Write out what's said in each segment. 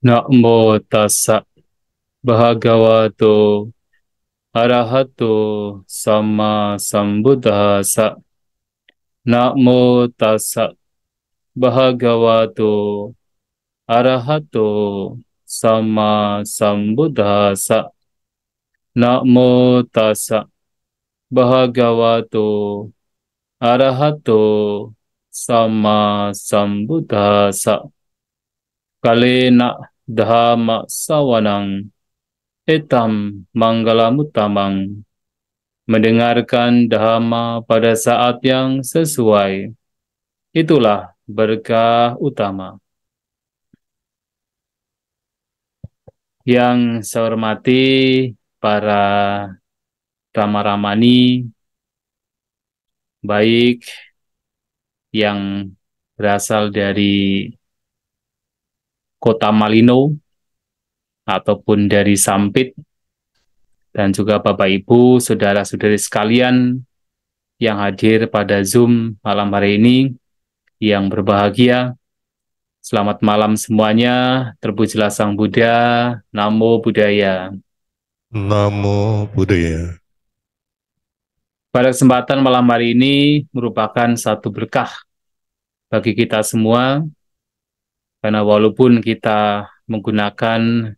Namo tassa bhagavato arahato sama sambuddhassa. Namo tassa bhagavato arahato sama sambuddhassa. Namo tassa bhagavato arahato sama sambuddhassa. Kalena dhamma sawanang etam manggalamuttamang. Mendengarkan dhamma pada saat yang sesuai, itulah berkah utama. Yang saya hormati para Rama-Ramani, baik yang berasal dari Kota Malino ataupun dari Sampit, dan juga Bapak Ibu, saudara-saudari sekalian yang hadir pada Zoom malam hari ini, yang berbahagia. Selamat malam semuanya, terpujilah Sang Buddha, Namo Buddhaya. Namo Buddhaya. Pada kesempatan malam hari ini merupakan satu berkah bagi kita semua, karena walaupun kita menggunakan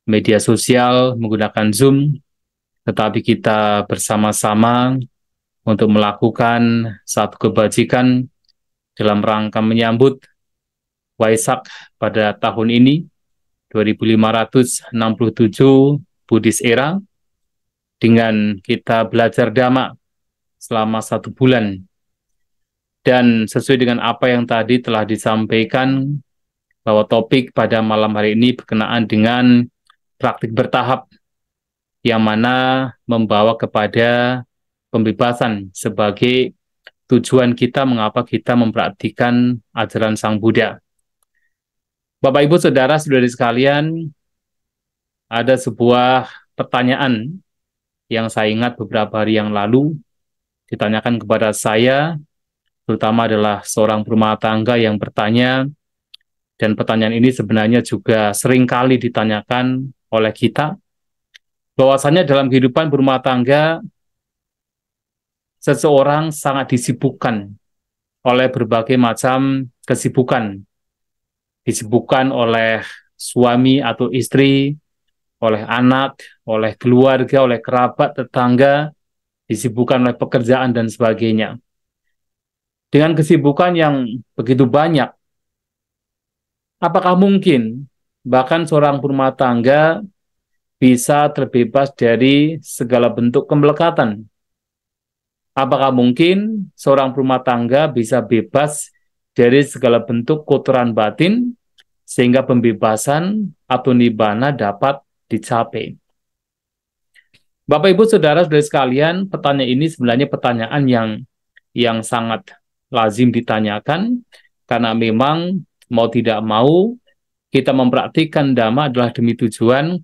media sosial, menggunakan Zoom, tetapi kita bersama-sama untuk melakukan satu kebajikan dalam rangka menyambut Waisak pada tahun ini, 2567 Buddhist Era, dengan kita belajar Dhamma selama 1 bulan. Dan sesuai dengan apa yang tadi telah disampaikan, bahwa topik pada malam hari ini berkenaan dengan praktik bertahap, yang mana membawa kepada pembebasan sebagai tujuan kita mengapa kita mempraktikkan ajaran Sang Buddha. Bapak, Ibu, Saudara-saudari sekalian, ada sebuah pertanyaan yang saya ingat beberapa hari yang lalu ditanyakan kepada saya, terutama adalah seorang berumah tangga yang bertanya, dan pertanyaan ini sebenarnya juga seringkali ditanyakan oleh kita, bahwasanya dalam kehidupan berumah tangga, seseorang sangat disibukkan oleh berbagai macam kesibukan. Disibukkan oleh suami atau istri, oleh anak, oleh keluarga, oleh kerabat, tetangga, disibukkan oleh pekerjaan dan sebagainya. Dengan kesibukan yang begitu banyak, apakah mungkin bahkan seorang berumah tangga bisa terbebas dari segala bentuk kemelekatan? Apakah mungkin seorang berumah tangga bisa bebas dari segala bentuk kotoran batin, sehingga pembebasan atau nibbana dapat dicapai? Bapak, Ibu, Saudara-saudari sekalian, pertanyaan ini sebenarnya pertanyaan yang sangat lazim ditanyakan, karena memang mau tidak mau kita mempraktikkan Dhamma adalah demi tujuan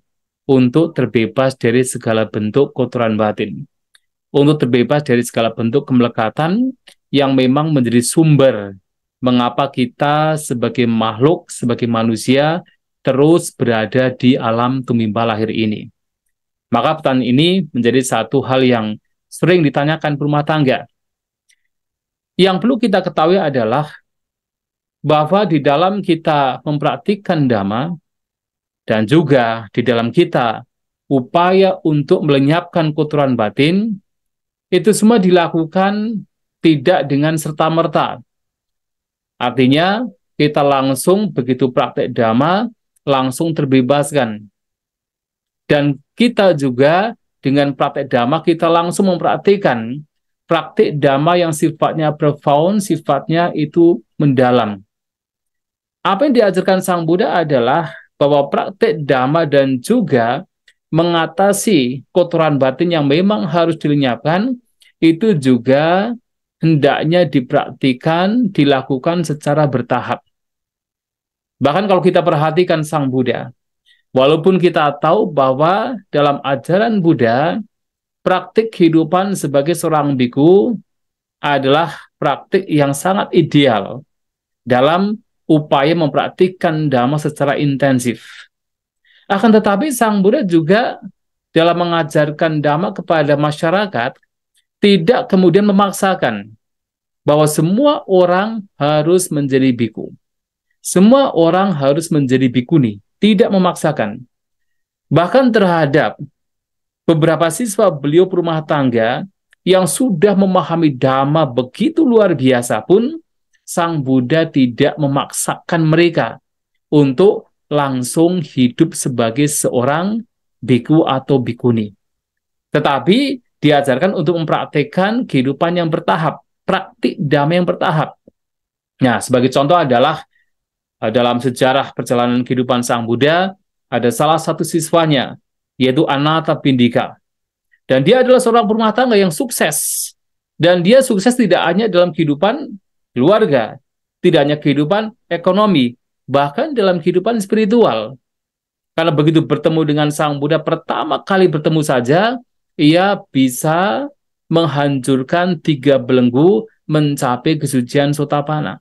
untuk terbebas dari segala bentuk kotoran batin, untuk terbebas dari segala bentuk kemelekatan yang memang menjadi sumber mengapa kita sebagai makhluk, sebagai manusia, terus berada di alam tumimba lahir ini. Maka pertanyaan ini menjadi satu hal yang sering ditanyakan berumah tangga. Yang perlu kita ketahui adalah bahwa di dalam kita mempraktikkan Dhamma, dan juga di dalam kita upaya untuk melenyapkan kotoran batin, itu semua dilakukan tidak dengan serta-merta. Artinya, kita langsung begitu praktek Dhamma, langsung terbebaskan. Dan kita juga dengan praktek Dhamma, kita langsung mempraktikkan praktik Dhamma yang sifatnya profound, sifatnya itu mendalam. Apa yang diajarkan Sang Buddha adalah bahwa praktek Dhamma dan juga mengatasi kotoran batin yang memang harus dilenyapkan, itu juga hendaknya dipraktikan, dilakukan secara bertahap. Bahkan kalau kita perhatikan Sang Buddha, walaupun kita tahu bahwa dalam ajaran Buddha, praktik kehidupan sebagai seorang biku adalah praktik yang sangat ideal dalam upaya mempraktikkan dhamma secara intensif. Akan tetapi Sang Buddha juga dalam mengajarkan dhamma kepada masyarakat tidak kemudian memaksakan bahwa semua orang harus menjadi biku. Semua orang harus menjadi bikuni, tidak memaksakan. Bahkan terhadap beberapa siswa beliau berumah tangga yang sudah memahami dhamma begitu luar biasa pun, Sang Buddha tidak memaksakan mereka untuk langsung hidup sebagai seorang biku atau bikuni. Tetapi diajarkan untuk mempraktikkan kehidupan yang bertahap, praktik dhamma yang bertahap. Nah, sebagai contoh adalah dalam sejarah perjalanan kehidupan Sang Buddha, ada salah satu siswanya, yaitu Anathapindika. Dan dia adalah seorang berumah tangga yang sukses. Dan dia sukses tidak hanya dalam kehidupan keluarga, tidak hanya kehidupan ekonomi, bahkan dalam kehidupan spiritual. Karena begitu bertemu dengan Sang Buddha, pertama kali bertemu saja, ia bisa menghancurkan 3 belenggu mencapai kesucian Sotapanna.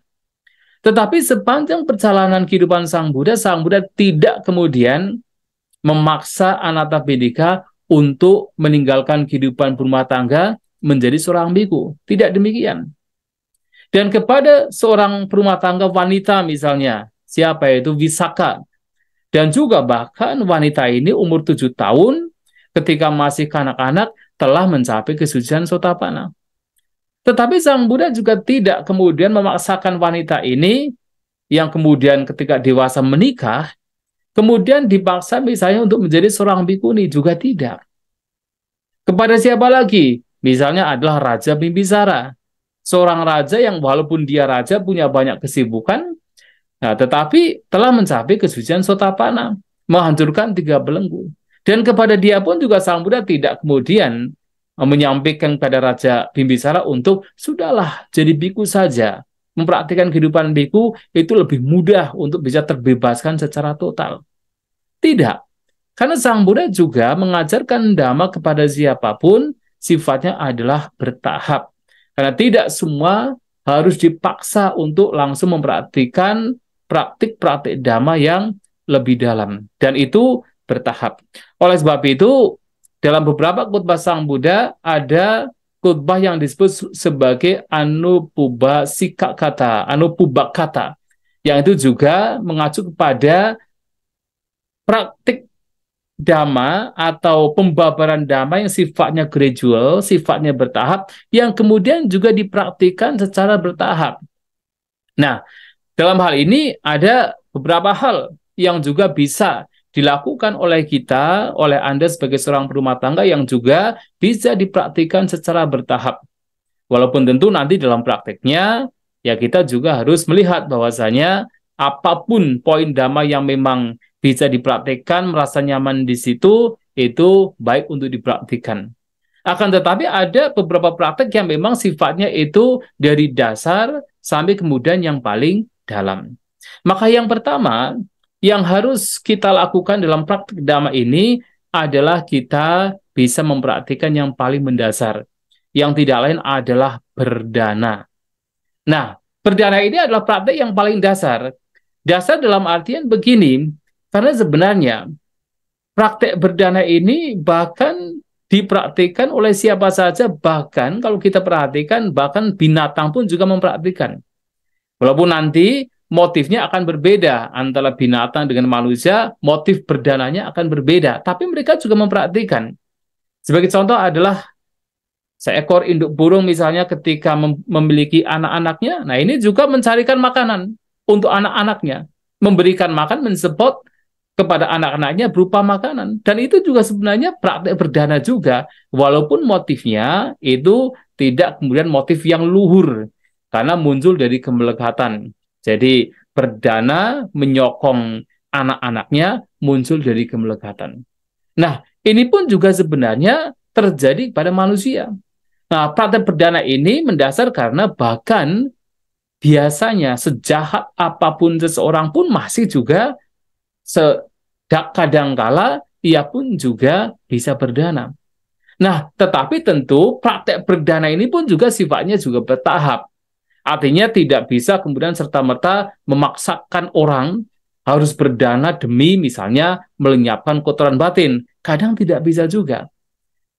Tetapi sepanjang perjalanan kehidupan Sang Buddha tidak kemudian memaksa Anathapindika untuk meninggalkan kehidupan berumah tangga menjadi seorang biku. Tidak demikian. Dan kepada seorang berumah tangga wanita misalnya, siapa itu Visakha. Dan juga bahkan wanita ini umur 7 tahun, ketika masih kanak-kanak, telah mencapai kesucian Sotapanna. Tetapi Sang Buddha juga tidak kemudian memaksakan wanita ini, yang kemudian ketika dewasa menikah, kemudian dipaksa misalnya untuk menjadi seorang bikuni, juga tidak. Kepada siapa lagi? Misalnya adalah Raja Bimbisara. Seorang raja yang walaupun dia raja punya banyak kesibukan, nah, tetapi telah mencapai kesucian Sotapanna, menghancurkan 3 belenggu. Dan kepada dia pun juga Sang Buddha tidak kemudian menyampaikan kepada Raja Bimbisara untuk sudahlah jadi biku saja. Mempraktikkan kehidupan biku itu lebih mudah untuk bisa terbebaskan secara total. Tidak. Karena Sang Buddha juga mengajarkan dhamma kepada siapapun, sifatnya adalah bertahap. Karena tidak semua harus dipaksa untuk langsung mempraktikkan praktik-praktik dhamma yang lebih dalam. Dan itu bertahap. Oleh sebab itu, dalam beberapa khotbah Sang Buddha ada khotbah yang disebut sebagai Anupubbakata, yang itu juga mengacu kepada praktik dhamma atau pembabaran dhamma yang sifatnya gradual, sifatnya bertahap, yang kemudian juga dipraktikkan secara bertahap. Nah, dalam hal ini ada beberapa hal yang juga bisa dilakukan oleh kita, oleh Anda sebagai seorang berumah tangga yang juga bisa dipraktikkan secara bertahap. Walaupun tentu nanti dalam prakteknya, ya kita juga harus melihat bahwasanya apapun poin dhamma yang memang bisa dipraktikkan, merasa nyaman di situ, itu baik untuk dipraktikkan. Akan tetapi ada beberapa praktek yang memang sifatnya itu dari dasar sampai kemudian yang paling dalam. Maka yang pertama, yang harus kita lakukan dalam praktik dhamma ini adalah kita bisa mempraktikkan yang paling mendasar. Yang tidak lain adalah berdana. Nah, berdana ini adalah praktik yang paling dasar. Dasar dalam artian begini, karena sebenarnya praktek berdana ini bahkan dipraktikkan oleh siapa saja, bahkan kalau kita perhatikan, bahkan binatang pun juga mempraktikkan. Walaupun nanti motifnya akan berbeda antara binatang dengan manusia, motif berdananya akan berbeda, tapi mereka juga mempraktikkan. Sebagai contoh adalah seekor induk burung misalnya ketika memiliki anak-anaknya, nah ini juga mencarikan makanan untuk anak-anaknya, memberikan makan, mensupport kepada anak-anaknya berupa makanan. Dan itu juga sebenarnya praktek berdana juga, walaupun motifnya itu tidak kemudian motif yang luhur, karena muncul dari kemelekatan. Jadi berdana menyokong anak-anaknya muncul dari kemelekatan. Nah, ini pun juga sebenarnya terjadi pada manusia. Nah, praktek berdana ini mendasar karena bahkan biasanya sejahat apapun seseorang pun masih juga kadangkala ia pun juga bisa berdana. Nah, tetapi tentu praktek berdana ini pun juga sifatnya juga bertahap. Artinya tidak bisa kemudian serta-merta memaksakan orang harus berdana demi misalnya melenyapkan kotoran batin. Kadang tidak bisa juga.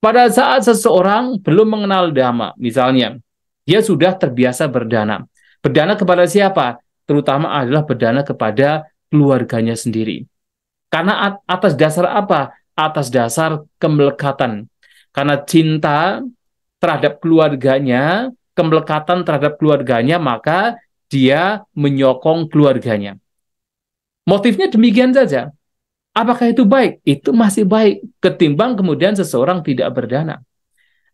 Pada saat seseorang belum mengenal dhamma, misalnya, dia sudah terbiasa berdana. Berdana kepada siapa? Terutama adalah berdana kepada keluarganya sendiri. Karena atas dasar apa? Atas dasar kemelekatan. Karena cinta terhadap keluarganya, kemelekatan terhadap keluarganya, maka dia menyokong keluarganya. Motifnya demikian saja. Apakah itu baik? Itu masih baik ketimbang kemudian seseorang tidak berdana.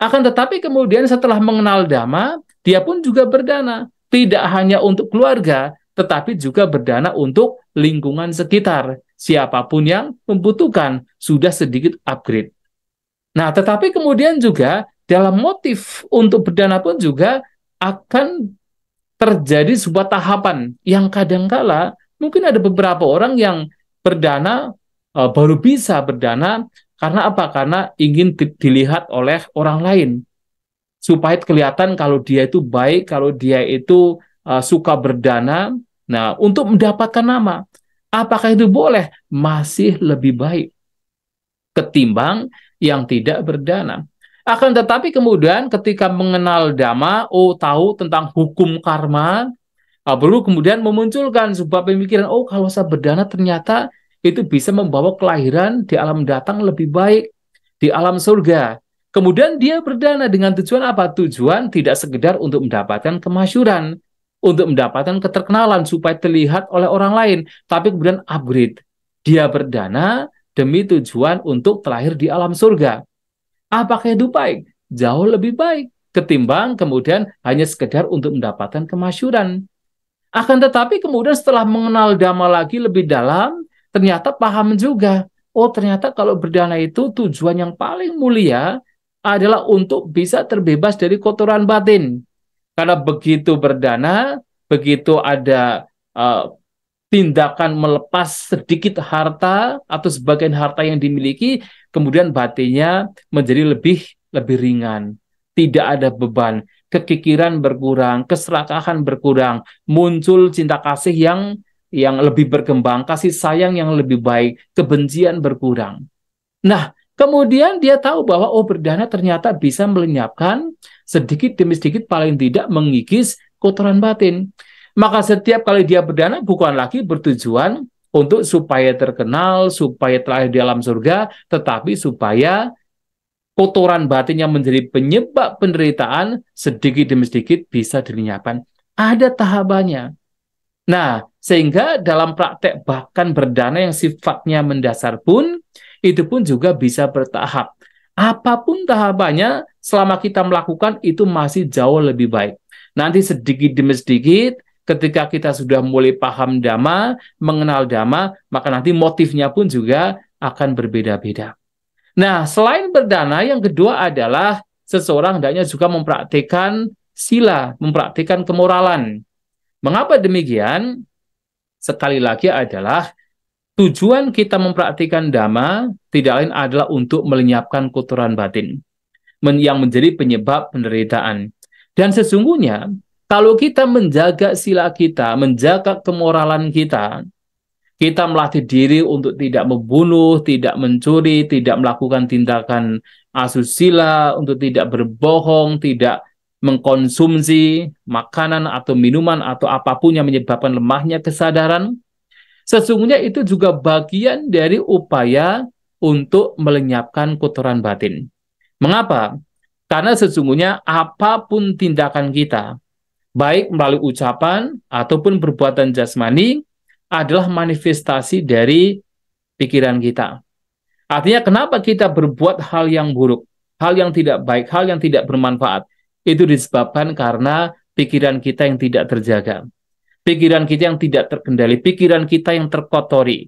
Akan tetapi kemudian setelah mengenal dhamma, dia pun juga berdana. Tidak hanya untuk keluarga, tetapi juga berdana untuk lingkungan sekitar. Siapapun yang membutuhkan, sudah sedikit upgrade. Nah, tetapi kemudian juga dalam motif untuk berdana pun juga akan terjadi sebuah tahapan yang kadangkala mungkin ada beberapa orang yang berdana baru bisa berdana karena apa? Karena ingin dilihat oleh orang lain supaya kelihatan kalau dia itu baik, kalau dia itu suka berdana. Nah, untuk mendapatkan nama, apakah itu boleh? Masih lebih baik ketimbang yang tidak berdana. Akan tetapi kemudian ketika mengenal dhamma, tahu tentang hukum karma, baru kemudian memunculkan sebuah pemikiran, kalau saya berdana ternyata itu bisa membawa kelahiran di alam datang lebih baik, di alam surga. Kemudian dia berdana dengan tujuan apa? Tujuan tidak sekedar untuk mendapatkan kemasyhuran, untuk mendapatkan keterkenalan supaya terlihat oleh orang lain, tapi kemudian upgrade. Dia berdana demi tujuan untuk terlahir di alam surga. Apakah itu baik? Jauh lebih baik ketimbang kemudian hanya sekedar untuk mendapatkan kemasyhuran. Akan tetapi kemudian setelah mengenal dhamma lagi lebih dalam, ternyata paham juga. Ternyata kalau berdana itu tujuan yang paling mulia adalah untuk bisa terbebas dari kotoran batin. Karena begitu berdana, begitu ada tindakan melepas sedikit harta atau sebagian harta yang dimiliki, kemudian batinnya menjadi lebih ringan. Tidak ada beban, kekikiran berkurang, keserakahan berkurang, muncul cinta kasih yang lebih berkembang, kasih sayang yang lebih baik, kebencian berkurang. Nah, kemudian dia tahu bahwa berdana ternyata bisa melenyapkan sedikit demi sedikit paling tidak mengikis kotoran batin. Maka setiap kali dia berdana bukan lagi bertujuan untuk supaya terkenal, supaya terlahir di alam surga, tetapi supaya kotoran batin yang menjadi penyebab penderitaan sedikit demi sedikit bisa dilenyapkan. Ada tahapannya. Nah, sehingga dalam praktek bahkan berdana yang sifatnya mendasar pun, itu pun juga bisa bertahap. Apapun tahapannya, selama kita melakukan itu masih jauh lebih baik. Nanti sedikit demi sedikit, ketika kita sudah mulai paham dhamma, mengenal dhamma, maka nanti motifnya pun juga akan berbeda-beda. Nah, selain berdana, yang kedua adalah seseorang hendaknya juga mempraktikkan sila, mempraktikkan kemoralan. Mengapa demikian? Sekali lagi adalah tujuan kita mempraktikkan dhamma tidak lain adalah untuk melenyapkan kotoran batin yang menjadi penyebab penderitaan. Dan sesungguhnya kalau kita menjaga sila kita, menjaga kemoralan kita, kita melatih diri untuk tidak membunuh, tidak mencuri, tidak melakukan tindakan asusila, untuk tidak berbohong, tidak mengkonsumsi makanan atau minuman atau apapun yang menyebabkan lemahnya kesadaran, sesungguhnya itu juga bagian dari upaya untuk melenyapkan kotoran batin. Mengapa? Karena sesungguhnya apapun tindakan kita, baik melalui ucapan ataupun perbuatan jasmani, adalah manifestasi dari pikiran kita. Artinya kenapa kita berbuat hal yang buruk, hal yang tidak baik, hal yang tidak bermanfaat? Itu disebabkan karena pikiran kita yang tidak terjaga. Pikiran kita yang tidak terkendali, pikiran kita yang terkotori.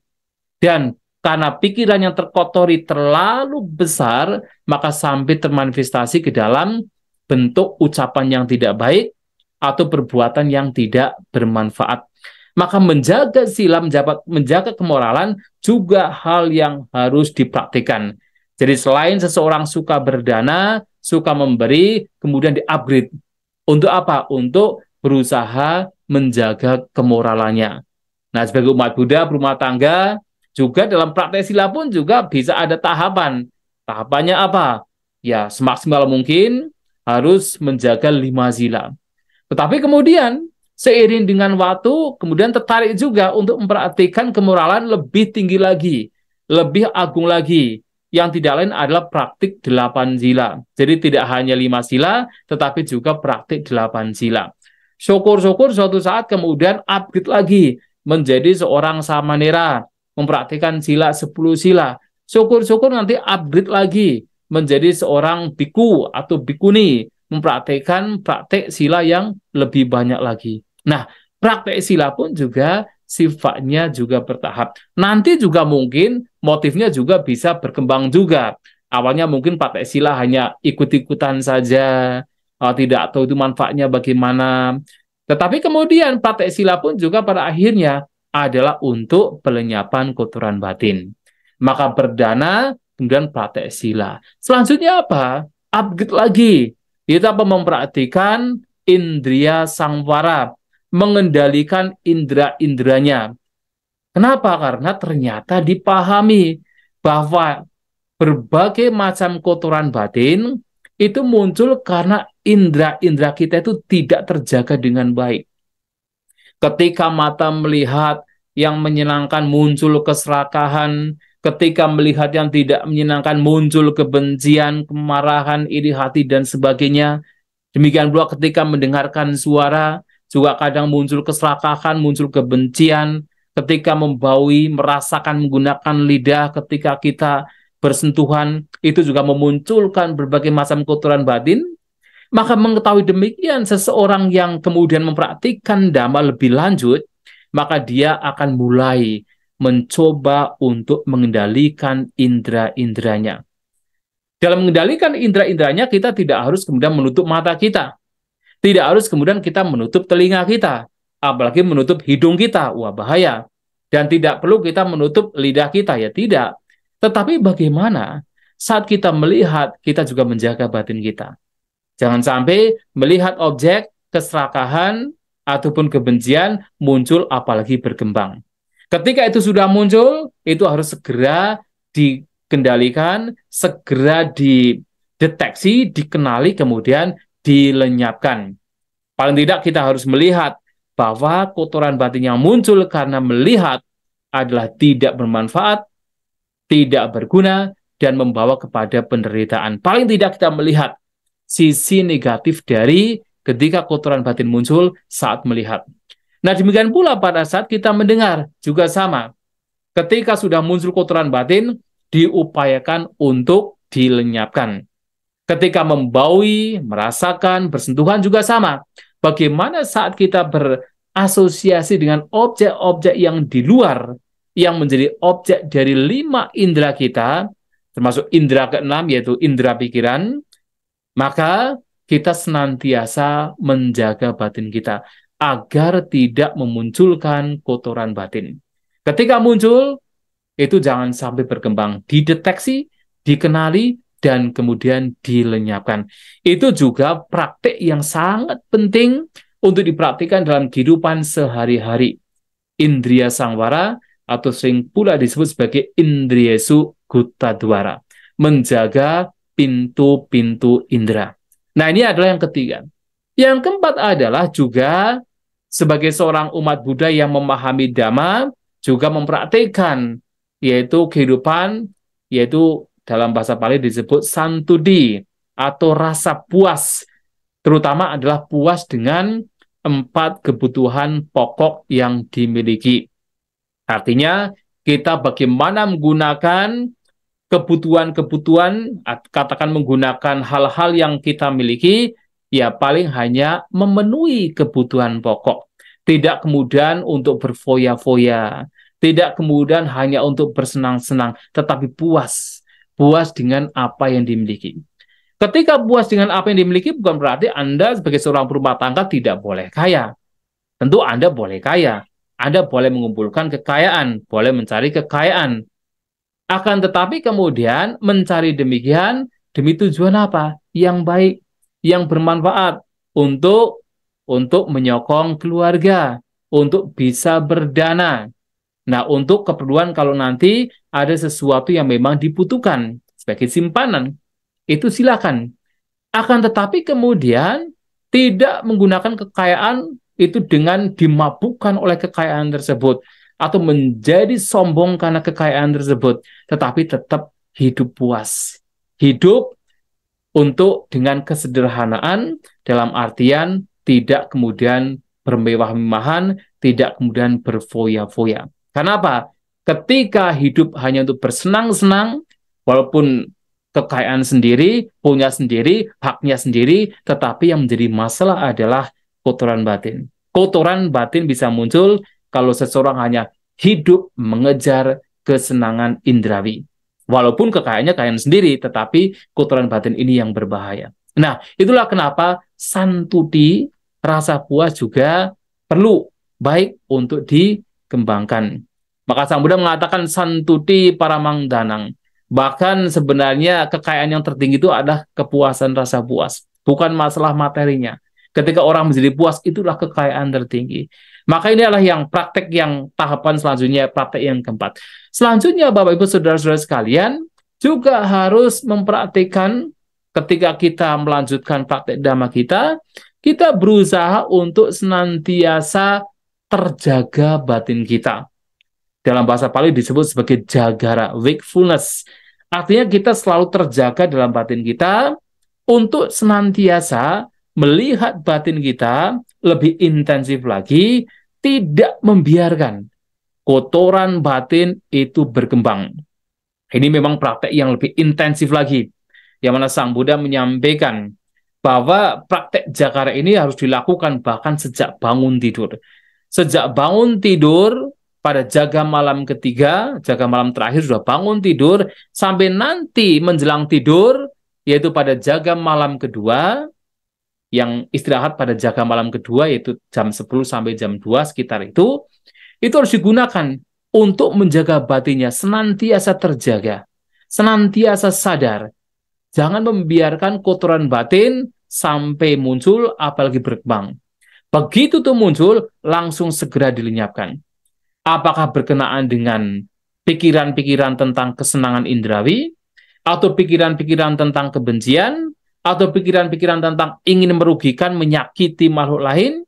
Dan karena pikiran yang terkotori terlalu besar, maka sampai termanifestasi ke dalam bentuk ucapan yang tidak baik, atau perbuatan yang tidak bermanfaat. Maka menjaga sila, menjaga kemoralan juga hal yang harus dipraktikkan. Jadi selain seseorang suka berdana, suka memberi, kemudian di-upgrade. Untuk apa? Untuk berusaha menjaga kemoralannya. Nah, sebagai umat Buddha berumah tangga, juga dalam praktek sila pun juga bisa ada tahapan. Tahapannya apa? Ya, semaksimal mungkin harus menjaga 5 sila. Tetapi kemudian, seiring dengan waktu, kemudian tertarik juga untuk memperhatikan kemoralan lebih tinggi lagi, lebih agung lagi. Yang tidak lain adalah praktik 8 sila. Jadi tidak hanya 5 sila, tetapi juga praktik 8 sila. Syukur-syukur suatu saat kemudian upgrade lagi menjadi seorang samanera, mempraktikkan sila 10 sila. Syukur-syukur nanti upgrade lagi menjadi seorang biku atau bikuni, mempraktikkan praktek sila yang lebih banyak lagi. Nah, praktek sila pun juga sifatnya juga bertahap. Nanti juga mungkin motifnya juga bisa berkembang juga. Awalnya mungkin praktek sila hanya ikut-ikutan saja, tidak tahu itu manfaatnya bagaimana. Tetapi kemudian praktek sila pun juga pada akhirnya adalah untuk pelenyapan kotoran batin. Maka berdana, kemudian praktek sila. Selanjutnya apa? Upgrade lagi. Kita memperhatikan indria sangwara, mengendalikan indera-inderanya. Kenapa? Karena ternyata dipahami bahwa berbagai macam kotoran batin itu muncul karena indera-indera kita itu tidak terjaga dengan baik. Ketika mata melihat yang menyenangkan muncul keserakahan, ketika melihat yang tidak menyenangkan muncul kebencian, kemarahan, iri hati, dan sebagainya. Demikian pula ketika mendengarkan suara, juga kadang muncul keserakahan, muncul kebencian, ketika membaui, merasakan menggunakan lidah, ketika kita bersentuhan, itu juga memunculkan berbagai macam kotoran batin. Maka mengetahui demikian, seseorang yang kemudian mempraktikkan Dhamma lebih lanjut, maka dia akan mulai mencoba untuk mengendalikan indera-inderanya. Dalam mengendalikan indera-inderanya, kita tidak harus kemudian menutup mata kita. Tidak harus kemudian kita menutup telinga kita. Apalagi menutup hidung kita. Wah, bahaya. Dan tidak perlu kita menutup lidah kita, ya tidak. Tetapi bagaimana saat kita melihat, kita juga menjaga batin kita. Jangan sampai melihat objek keserakahan ataupun kebencian muncul apalagi berkembang. Ketika itu sudah muncul, itu harus segera dikendalikan, segera dideteksi, dikenali, kemudian dilenyapkan. Paling tidak kita harus melihat bahwa kotoran batin yang muncul karena melihat adalah tidak bermanfaat, tidak berguna, dan membawa kepada penderitaan. Paling tidak kita melihat sisi negatif dari ketika kotoran batin muncul saat melihat. Nah, demikian pula pada saat kita mendengar, juga sama. Ketika sudah muncul kotoran batin, diupayakan untuk dilenyapkan. Ketika membaui, merasakan, bersentuhan juga sama. Bagaimana saat kita berasosiasi dengan objek-objek yang di luar, yang menjadi objek dari 5 indera kita, termasuk indera ke-6, yaitu indera pikiran, maka kita senantiasa menjaga batin kita agar tidak memunculkan kotoran batin. Ketika muncul, itu jangan sampai berkembang. Dideteksi, dikenali, dan kemudian dilenyapkan. Itu juga praktik yang sangat penting untuk dipraktikkan dalam kehidupan sehari-hari. Indriya sangwara atau sering pula disebut sebagai indriyesu guttadwara. Menjaga pintu-pintu indera. Nah, ini adalah yang ketiga. Yang keempat adalah juga sebagai seorang umat Buddha yang memahami Dhamma, juga mempraktikkan yaitu kehidupan, yaitu dalam bahasa Pali disebut santudi atau rasa puas, terutama adalah puas dengan 4 kebutuhan pokok yang dimiliki. Artinya kita bagaimana menggunakan kebutuhan-kebutuhan, katakan menggunakan hal-hal yang kita miliki, ya paling hanya memenuhi kebutuhan pokok. Tidak kemudian untuk berfoya-foya, tidak kemudian hanya untuk bersenang-senang, tetapi puas. Puas dengan apa yang dimiliki. Ketika puas dengan apa yang dimiliki, bukan berarti Anda sebagai seorang berumah tangga tidak boleh kaya. Tentu Anda boleh kaya. Anda boleh mengumpulkan kekayaan, boleh mencari kekayaan. Akan tetapi kemudian mencari demikian demi tujuan apa? Yang baik, yang bermanfaat untuk untuk menyokong keluarga, untuk bisa berdana. Nah, untuk keperluan kalau nanti ada sesuatu yang memang dibutuhkan sebagai simpanan, itu silakan. Akan tetapi kemudian tidak menggunakan kekayaan itu dengan dimabukkan oleh kekayaan tersebut atau menjadi sombong karena kekayaan tersebut, tetapi tetap hidup puas. Hidup untuk dengan kesederhanaan dalam artian tidak kemudian bermewah-mewahan, tidak kemudian berfoya-foya. Karena apa? Ketika hidup hanya untuk bersenang-senang, walaupun kekayaan sendiri, punya sendiri, haknya sendiri, tetapi yang menjadi masalah adalah kotoran batin. Kotoran batin bisa muncul kalau seseorang hanya hidup mengejar kesenangan indrawi. Walaupun kekayaannya kekayaan sendiri, tetapi kotoran batin ini yang berbahaya. Nah, itulah kenapa santuti, rasa puas juga perlu baik untuk dikembangkan. Maka Sang Buddha mengatakan santuti paramangdanang. Bahkan sebenarnya kekayaan yang tertinggi itu adalah kepuasan rasa puas, bukan masalah materinya. Ketika orang menjadi puas, itulah kekayaan tertinggi. Maka ini adalah yang praktek yang tahapan selanjutnya, praktek yang keempat. Selanjutnya, Bapak Ibu Saudara-saudara sekalian, juga harus mempraktikkan ketika kita melanjutkan praktek dhamma kita berusaha untuk senantiasa terjaga batin kita. Dalam bahasa Pali disebut sebagai jagara, wakefulness. Artinya kita selalu terjaga dalam batin kita untuk senantiasa melihat batin kita lebih intensif lagi, tidak membiarkan kotoran batin itu berkembang. Ini memang praktek yang lebih intensif lagi, yang mana Sang Buddha menyampaikan bahwa praktek jagara ini harus dilakukan bahkan sejak bangun tidur. Sejak bangun tidur, pada jaga malam ketiga, jaga malam terakhir sudah bangun tidur, sampai nanti menjelang tidur, yaitu pada jaga malam kedua, yang istirahat pada jaga malam kedua, yaitu jam 10 sampai jam 2 sekitar itu harus digunakan untuk menjaga batinnya senantiasa terjaga, senantiasa sadar. Jangan membiarkan kotoran batin sampai muncul, apalagi berkembang. Begitu itu muncul, langsung segera dilenyapkan. Apakah berkenaan dengan pikiran-pikiran tentang kesenangan indrawi, atau pikiran-pikiran tentang kebencian, atau pikiran-pikiran tentang ingin merugikan, menyakiti makhluk lain.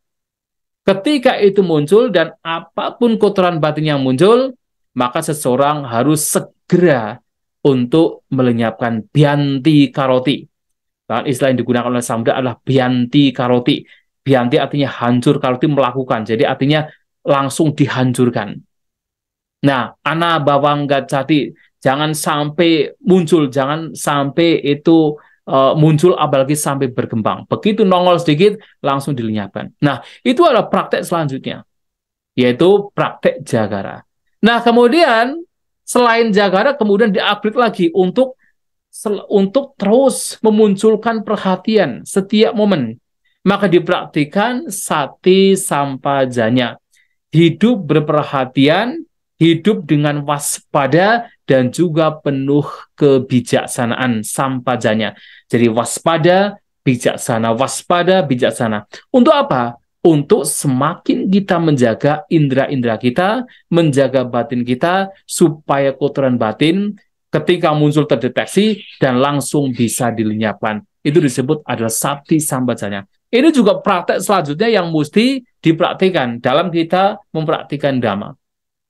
Ketika itu muncul dan apapun kotoran batin yang muncul, maka seseorang harus segera untuk melenyapkan bianti karoti. Bahkan istilah yang digunakan oleh Sang Buddha adalah bianti karoti. Bianti artinya hancur, karoti melakukan. Jadi artinya langsung dihancurkan. Nah, ana bawang gacati, jangan sampai muncul, jangan sampai itu muncul apalagi sampai berkembang. Begitu nongol sedikit, langsung dilenyapkan. Nah, itu adalah praktek selanjutnya, yaitu praktek jagara. Nah, kemudian selain jagara, kemudian di-upgrade lagi untuk terus memunculkan perhatian setiap momen. Maka dipraktikan sati sampajanya. Hidup berperhatian, hidup dengan waspada, dan juga penuh kebijaksanaan sampajanya. Jadi waspada, bijaksana, waspada, bijaksana. Untuk apa? Untuk semakin kita menjaga indera-indera kita, menjaga batin kita, supaya kotoran batin ketika muncul terdeteksi dan langsung bisa dilenyapkan. Itu disebut adalah sati sampajanya. Ini juga praktek selanjutnya yang mesti dipraktikkan dalam kita mempraktikkan dhamma.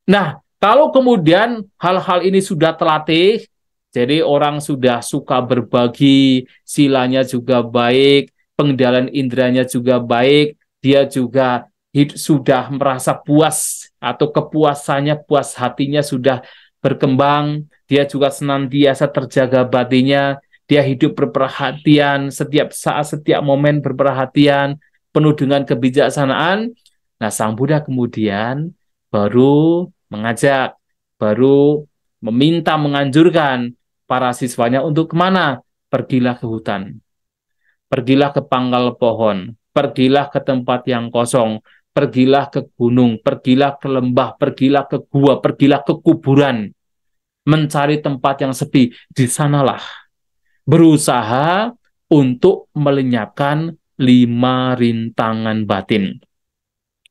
Nah, kalau kemudian hal-hal ini sudah terlatih, jadi orang sudah suka berbagi, silanya juga baik, pengendalian inderanya juga baik, dia juga sudah merasa puas atau kepuasannya, puas hatinya sudah berkembang, dia juga senantiasa terjaga batinnya, dia hidup berperhatian, setiap saat, setiap momen berperhatian, penuh dengan kebijaksanaan. Nah, Sang Buddha kemudian baru mengajak, baru meminta, menganjurkan para siswanya untuk kemana? Pergilah ke hutan, pergilah ke pangkal pohon, pergilah ke tempat yang kosong, pergilah ke gunung, pergilah ke lembah, pergilah ke gua, pergilah ke kuburan, mencari tempat yang sepi. Di sanalah berusaha untuk melenyapkan 5 rintangan batin.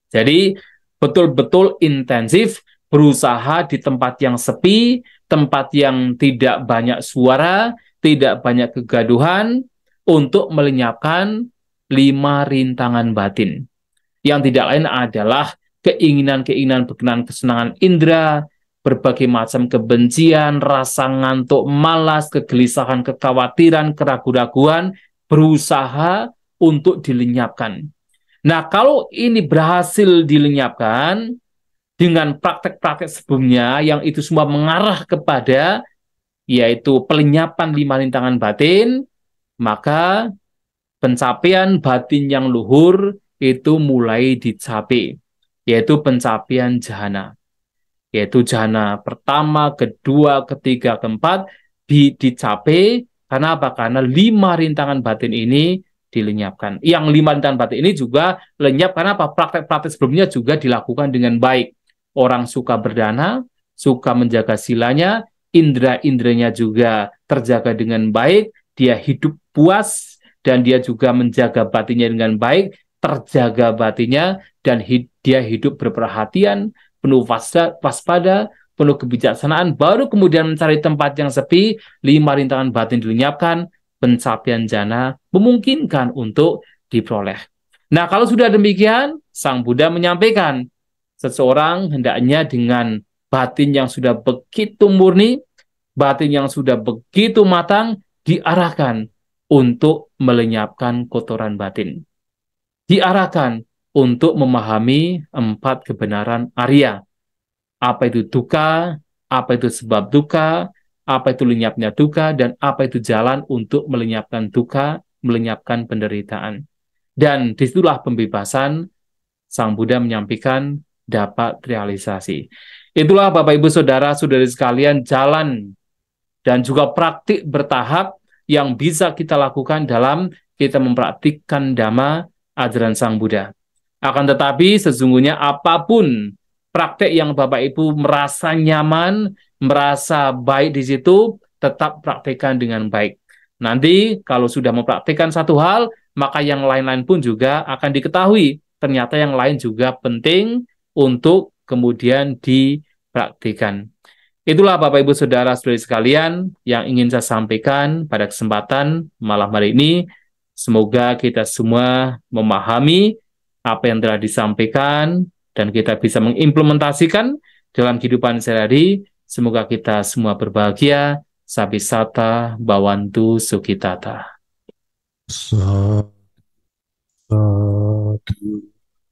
Jadi betul-betul intensif berusaha di tempat yang sepi, tempat yang tidak banyak suara, tidak banyak kegaduhan, untuk melenyapkan 5 rintangan batin. Yang tidak lain adalah keinginan-keinginan berkenan kesenangan indera, berbagai macam kebencian, rasa ngantuk, malas, kegelisahan, kekhawatiran, keraguan-raguan, berusaha untuk dilenyapkan. Nah, kalau ini berhasil dilenyapkan dengan praktek-praktek sebelumnya yang itu semua mengarah kepada yaitu pelenyapan 5 rintangan batin, maka pencapaian batin yang luhur itu mulai dicapai, yaitu pencapaian jhana. Yaitu jhana pertama, kedua, ketiga, keempat dicapai. Karena apa? Karena 5 rintangan batin ini dilenyapkan. Yang 5 rintangan batin ini juga lenyap karena apa? Praktek-praktek sebelumnya juga dilakukan dengan baik. Orang suka berdana, suka menjaga silanya, indera-inderanya juga terjaga dengan baik, dia hidup puas, dan dia juga menjaga batinnya dengan baik, terjaga batinnya, dan dia hidup berperhatian, penuh waspada, penuh kebijaksanaan, baru kemudian mencari tempat yang sepi, 5 rintangan batin dilenyapkan, pencapaian jhana memungkinkan untuk diperoleh. Nah, kalau sudah demikian, Sang Buddha menyampaikan, seseorang hendaknya dengan batin yang sudah begitu murni, batin yang sudah begitu matang, diarahkan untuk melenyapkan kotoran batin. Diarahkan untuk memahami 4 kebenaran Arya. Apa itu duka, apa itu sebab duka, apa itu lenyapnya duka, dan apa itu jalan untuk melenyapkan duka, melenyapkan penderitaan. Dan disitulah pembebasan Sang Buddha menyampaikan dapat realisasi. Itulah Bapak Ibu Saudara-saudari sekalian jalan dan juga praktik bertahap yang bisa kita lakukan dalam kita mempraktikkan Dhamma ajaran Sang Buddha. Akan tetapi sesungguhnya apapun praktek yang Bapak Ibu merasa nyaman, merasa baik di situ, tetap praktekkan dengan baik. Nanti kalau sudah mempraktikkan satu hal, maka yang lain-lain pun juga akan diketahui. Ternyata yang lain juga penting untuk kemudian dipraktikkan. Itulah Bapak Ibu Saudara-saudari sekalian yang ingin saya sampaikan pada kesempatan malam hari ini. Semoga kita semua memahami apa yang telah disampaikan dan kita bisa mengimplementasikan dalam kehidupan sehari-hari. Semoga kita semua berbahagia. Sabisata Bhavantu Sukhitata. Satu,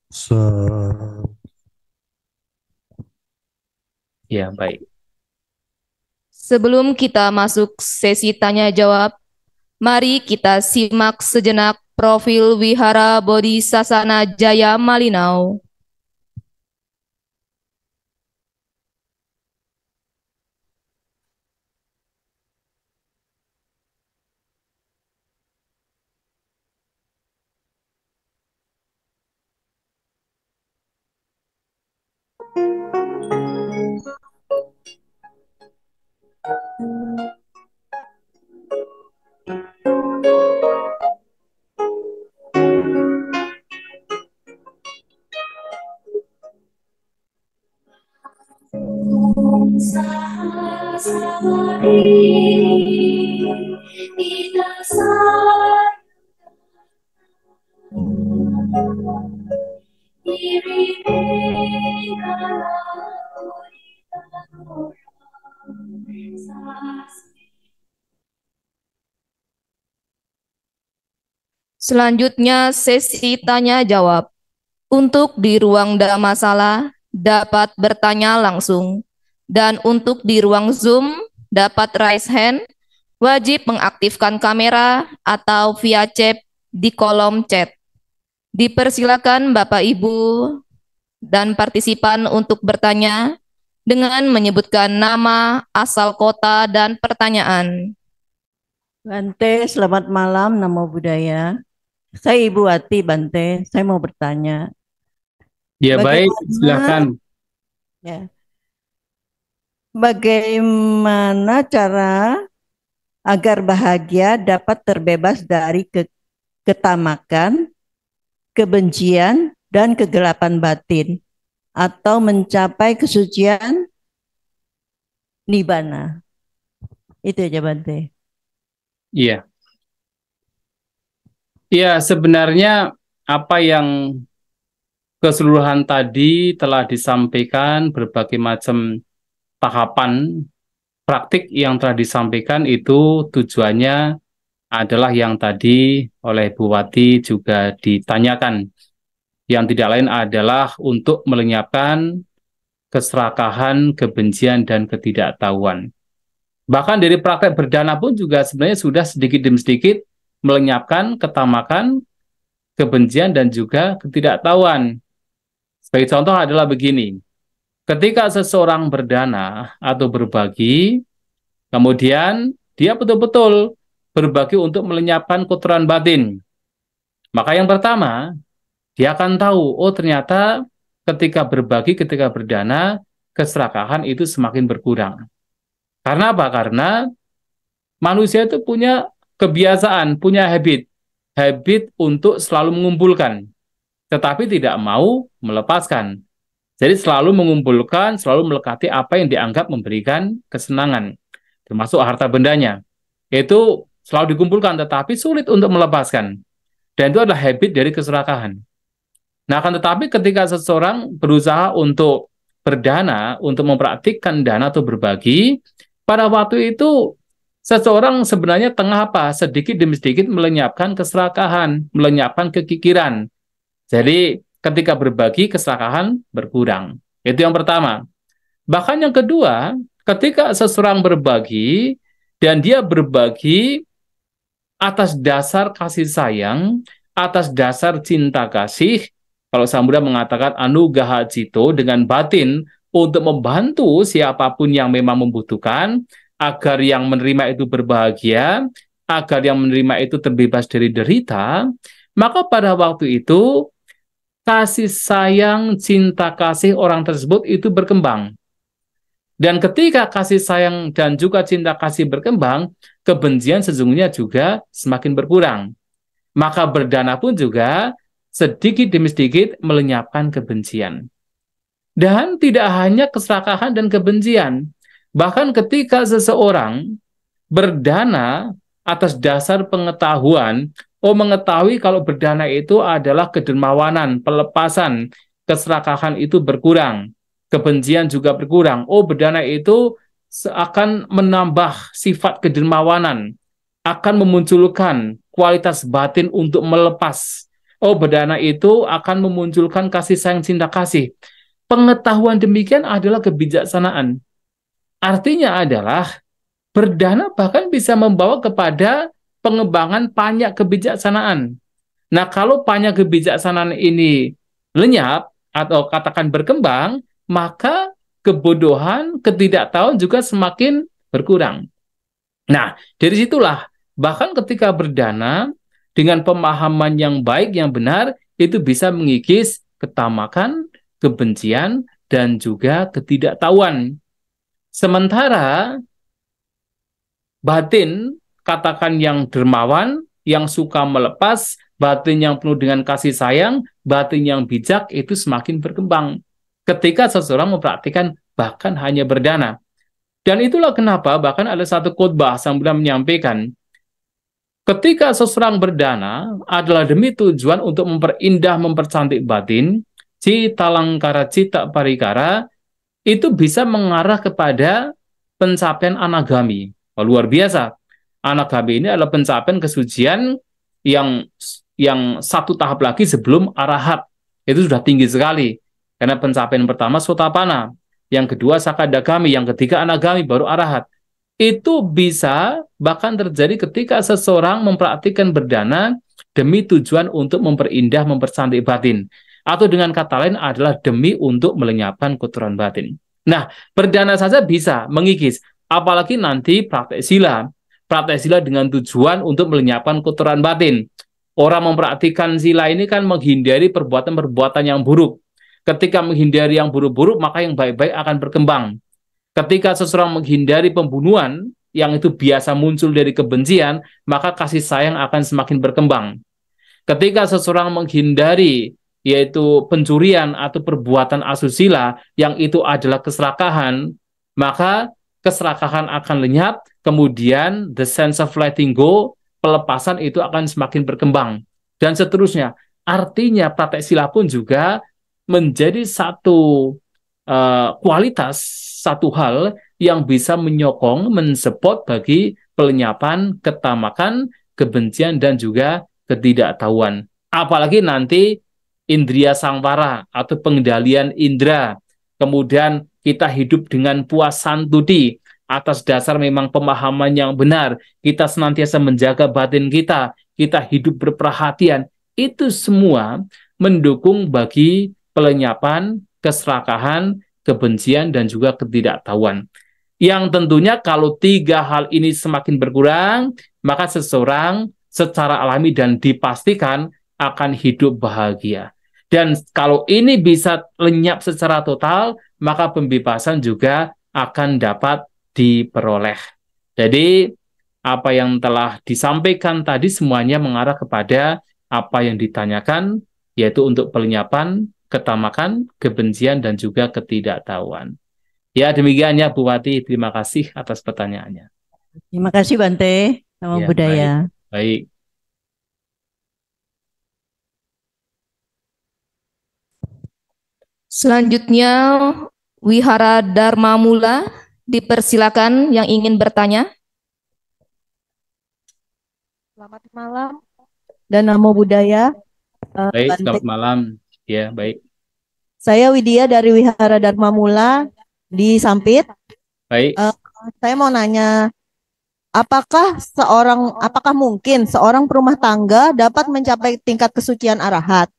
satu. Ya, baik. Sebelum kita masuk sesi tanya-jawab, mari kita simak sejenak profil Wihara Bodhisasana Jaya Malinau. Selanjutnya sesi tanya-jawab. Untuk di ruang Dhammasala dapat bertanya langsung. Dan untuk di ruang Zoom dapat raise hand, wajib mengaktifkan kamera atau via chat di kolom chat. Dipersilakan Bapak Ibu dan partisipan untuk bertanya dengan menyebutkan nama, asal kota, dan pertanyaan. Bante, selamat malam, Namo Buddhaya. Saya Ibu Ati, Bante. Saya mau bertanya. Ya, baik, silakan. Ya. Bagaimana cara agar bahagia dapat terbebas dari ketamakan, kebencian, dan kegelapan batin, atau mencapai kesucian nibbana. Itu aja Bante. Iya. Iya, sebenarnya apa yang keseluruhan tadi telah disampaikan, berbagai macam tahapan praktik yang telah disampaikan itu tujuannya adalah yang tadi oleh Bu Wati juga ditanyakan. Yang tidak lain adalah untuk melenyapkan keserakahan, kebencian, dan ketidaktahuan. Bahkan dari praktek berdana pun juga sebenarnya sudah sedikit demi sedikit melenyapkan ketamakan, kebencian, dan juga ketidaktahuan. Sebagai contoh adalah begini, ketika seseorang berdana atau berbagi, kemudian dia betul-betul berbagi untuk melenyapkan kotoran batin. Maka yang pertama, dia akan tahu, oh ternyata ketika berbagi, ketika berdana, keserakahan itu semakin berkurang. Karena apa? Karena manusia itu punya kebiasaan, punya habit untuk selalu mengumpulkan, tetapi tidak mau melepaskan. Jadi selalu mengumpulkan, selalu melekati apa yang dianggap memberikan kesenangan, termasuk harta bendanya. Itu selalu dikumpulkan, tetapi sulit untuk melepaskan. Dan itu adalah habit dari keserakahan. Nah, akan tetapi ketika seseorang berusaha untuk berdana, untuk mempraktikkan dana atau berbagi, pada waktu itu seseorang sebenarnya tengah apa? Sedikit demi sedikit melenyapkan keserakahan, melenyapkan kekikiran. Jadi ketika berbagi, keserakahan berkurang. Itu yang pertama. Bahkan yang kedua, ketika seseorang berbagi, dan dia berbagi atas dasar kasih sayang, atas dasar cinta kasih, kalau Sang Buddha mengatakan anugaha cito, dengan batin untuk membantu siapapun yang memang membutuhkan, agar yang menerima itu berbahagia, agar yang menerima itu terbebas dari derita, maka pada waktu itu kasih sayang, cinta kasih orang tersebut itu berkembang. Dan ketika kasih sayang dan juga cinta kasih berkembang, kebencian sesungguhnya juga semakin berkurang. Maka berdana pun juga sedikit demi sedikit melenyapkan kebencian. Dan tidak hanya keserakahan dan kebencian, bahkan ketika seseorang berdana atas dasar pengetahuan, mengetahui kalau berdana itu adalah kedermawanan, pelepasan, keserakahan itu berkurang, kebencian juga berkurang. Berdana itu akan menambah sifat kedermawanan, akan memunculkan kualitas batin untuk melepas. Berdana itu akan memunculkan kasih sayang, cinta kasih. Pengetahuan demikian adalah kebijaksanaan. Artinya adalah berdana bahkan bisa membawa kepada pengembangan banyak kebijaksanaan. Nah, kalau banyak kebijaksanaan ini lenyap atau katakan berkembang, maka kebodohan, ketidaktahuan juga semakin berkurang. Nah, dari situlah bahkan ketika berdana dengan pemahaman yang baik, yang benar, itu bisa mengikis ketamakan, kebencian, dan juga ketidaktahuan. Sementara batin, katakan yang dermawan, yang suka melepas, batin yang penuh dengan kasih sayang, batin yang bijak, itu semakin berkembang ketika seseorang mempraktikkan bahkan hanya berdana. Dan itulah kenapa bahkan ada satu khotbah Sang Buddha menyampaikan, ketika seseorang berdana adalah demi tujuan untuk memperindah, mempercantik batin, cita langkara, cita parikara, itu bisa mengarah kepada pencapaian anagami. Luar biasa. Anagami ini adalah pencapaian kesucian yang satu tahap lagi sebelum arahat. Itu sudah tinggi sekali. Karena pencapaian pertama sotapana, yang kedua sakadagami, yang ketiga anagami, baru arahat. Itu bisa bahkan terjadi ketika seseorang mempraktikkan berdana demi tujuan untuk memperindah, mempercantik batin. Atau dengan kata lain adalah demi untuk melenyapkan kotoran batin. Nah, berdana saja bisa mengikis. Apalagi nanti praktek sila. Praktek sila dengan tujuan untuk melenyapkan kotoran batin. Orang mempraktikkan sila ini kan menghindari perbuatan-perbuatan yang buruk. Ketika menghindari yang buruk-buruk, maka yang baik-baik akan berkembang. Ketika seseorang menghindari pembunuhan, yang itu biasa muncul dari kebencian, maka kasih sayang akan semakin berkembang. Ketika seseorang menghindari yaitu pencurian atau perbuatan asusila yang itu adalah keserakahan, maka keserakahan akan lenyap, kemudian the sense of letting go, pelepasan itu akan semakin berkembang, dan seterusnya. Artinya praktek sila pun juga menjadi satu kualitas, satu hal yang bisa menyokong, mensupport bagi pelenyapan, ketamakan, kebencian, dan juga ketidaktahuan. Apalagi nanti indria samvara atau pengendalian indera, kemudian kita hidup dengan puas santudi atas dasar memang pemahaman yang benar, kita senantiasa menjaga batin kita hidup berperhatian, itu semua mendukung bagi pelenyapan, keserakahan, kebencian, dan juga ketidaktahuan. Yang tentunya kalau tiga hal ini semakin berkurang, maka seseorang secara alami dan dipastikan akan hidup bahagia. Dan kalau ini bisa lenyap secara total, maka pembebasan juga akan dapat diperoleh. Jadi, apa yang telah disampaikan tadi semuanya mengarah kepada apa yang ditanyakan, yaitu untuk pelenyapan, ketamakan, kebencian, dan juga ketidaktahuan. Ya, demikian ya Bu Wati. Terima kasih atas pertanyaannya. Terima kasih Bante. Namo Ya, Buddhaya. baik. Selanjutnya, Wihara Dharma Mula, dipersilakan yang ingin bertanya. Selamat malam dan Namo Buddhaya. Baik, Bante. selamat malam. Ya, baik. Saya Widya dari Wihara Dharma Mula di Sampit. Baik. Saya mau nanya, apakah mungkin seorang perumah tangga dapat mencapai tingkat kesucian arahat?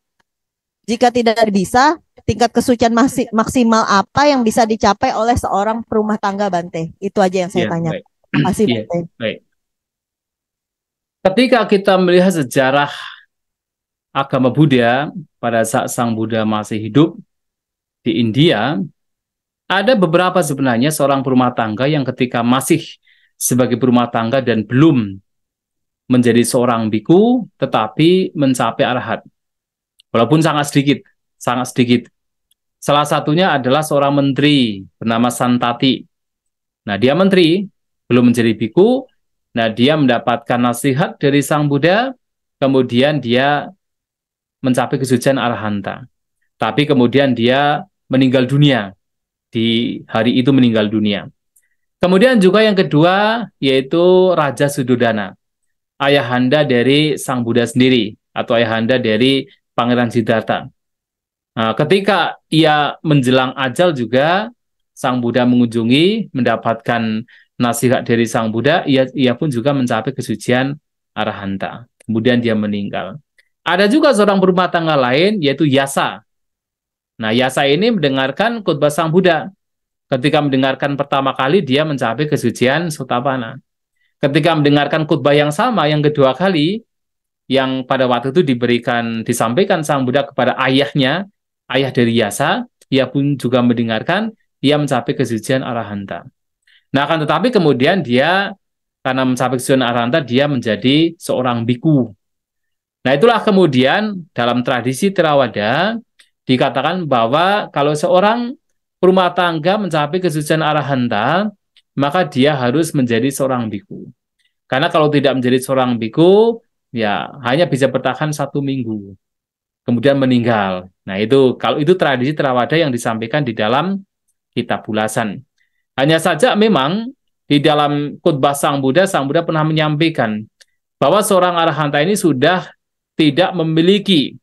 Jika tidak bisa, tingkat kesucian maksimal apa yang bisa dicapai oleh seorang perumah tangga, Bante? Itu aja yang saya Ya, tanya. baik. Terima kasih, Ya, Bante. baik. Ketika kita melihat sejarah agama Buddha pada saat Sang Buddha masih hidup di India, ada beberapa sebenarnya seorang perumah tangga yang ketika masih sebagai perumah tangga dan belum menjadi seorang biku, tetapi mencapai arahat. Walaupun sangat sedikit, sangat sedikit. Salah satunya adalah seorang menteri bernama Santati. Nah, dia menteri, belum menjadi biku. Nah, dia mendapatkan nasihat dari Sang Buddha, kemudian dia mencapai kesucian arahanta. Tapi kemudian dia meninggal dunia. Di hari itu meninggal dunia. Kemudian juga yang kedua, yaitu Raja Sudodana, ayahanda dari Sang Buddha sendiri, atau ayahanda dari Pangeran Siddhartha. Nah, ketika ia menjelang ajal juga, Sang Buddha mengunjungi, mendapatkan nasihat dari Sang Buddha, ia pun juga mencapai kesucian arahanta. Kemudian dia meninggal. Ada juga seorang berumah tangga lain, yaitu Yasa. Nah, Yasa ini mendengarkan khotbah Sang Buddha. Ketika mendengarkan pertama kali, dia mencapai kesucian Sotapanna. Ketika mendengarkan khotbah yang sama, yang kedua kali, yang pada waktu itu disampaikan Sang Buddha kepada ayahnya, ayah dari Yasa, ia pun juga mendengarkan, ia mencapai kesucian arahanta. Nah, akan tetapi kemudian dia, karena mencapai kesucian arahanta, dia menjadi seorang biku. Nah, itulah kemudian dalam tradisi Theravada, dikatakan bahwa kalau seorang perumah tangga mencapai kesucian arahanta, maka dia harus menjadi seorang biku. Karena kalau tidak menjadi seorang biku, ya hanya bisa bertahan 1 minggu, kemudian meninggal. Nah, kalau itu tradisi Theravada yang disampaikan di dalam kitab Ulasan. Hanya saja memang di dalam khotbah Sang Buddha pernah menyampaikan bahwa seorang arahanta ini sudah tidak memiliki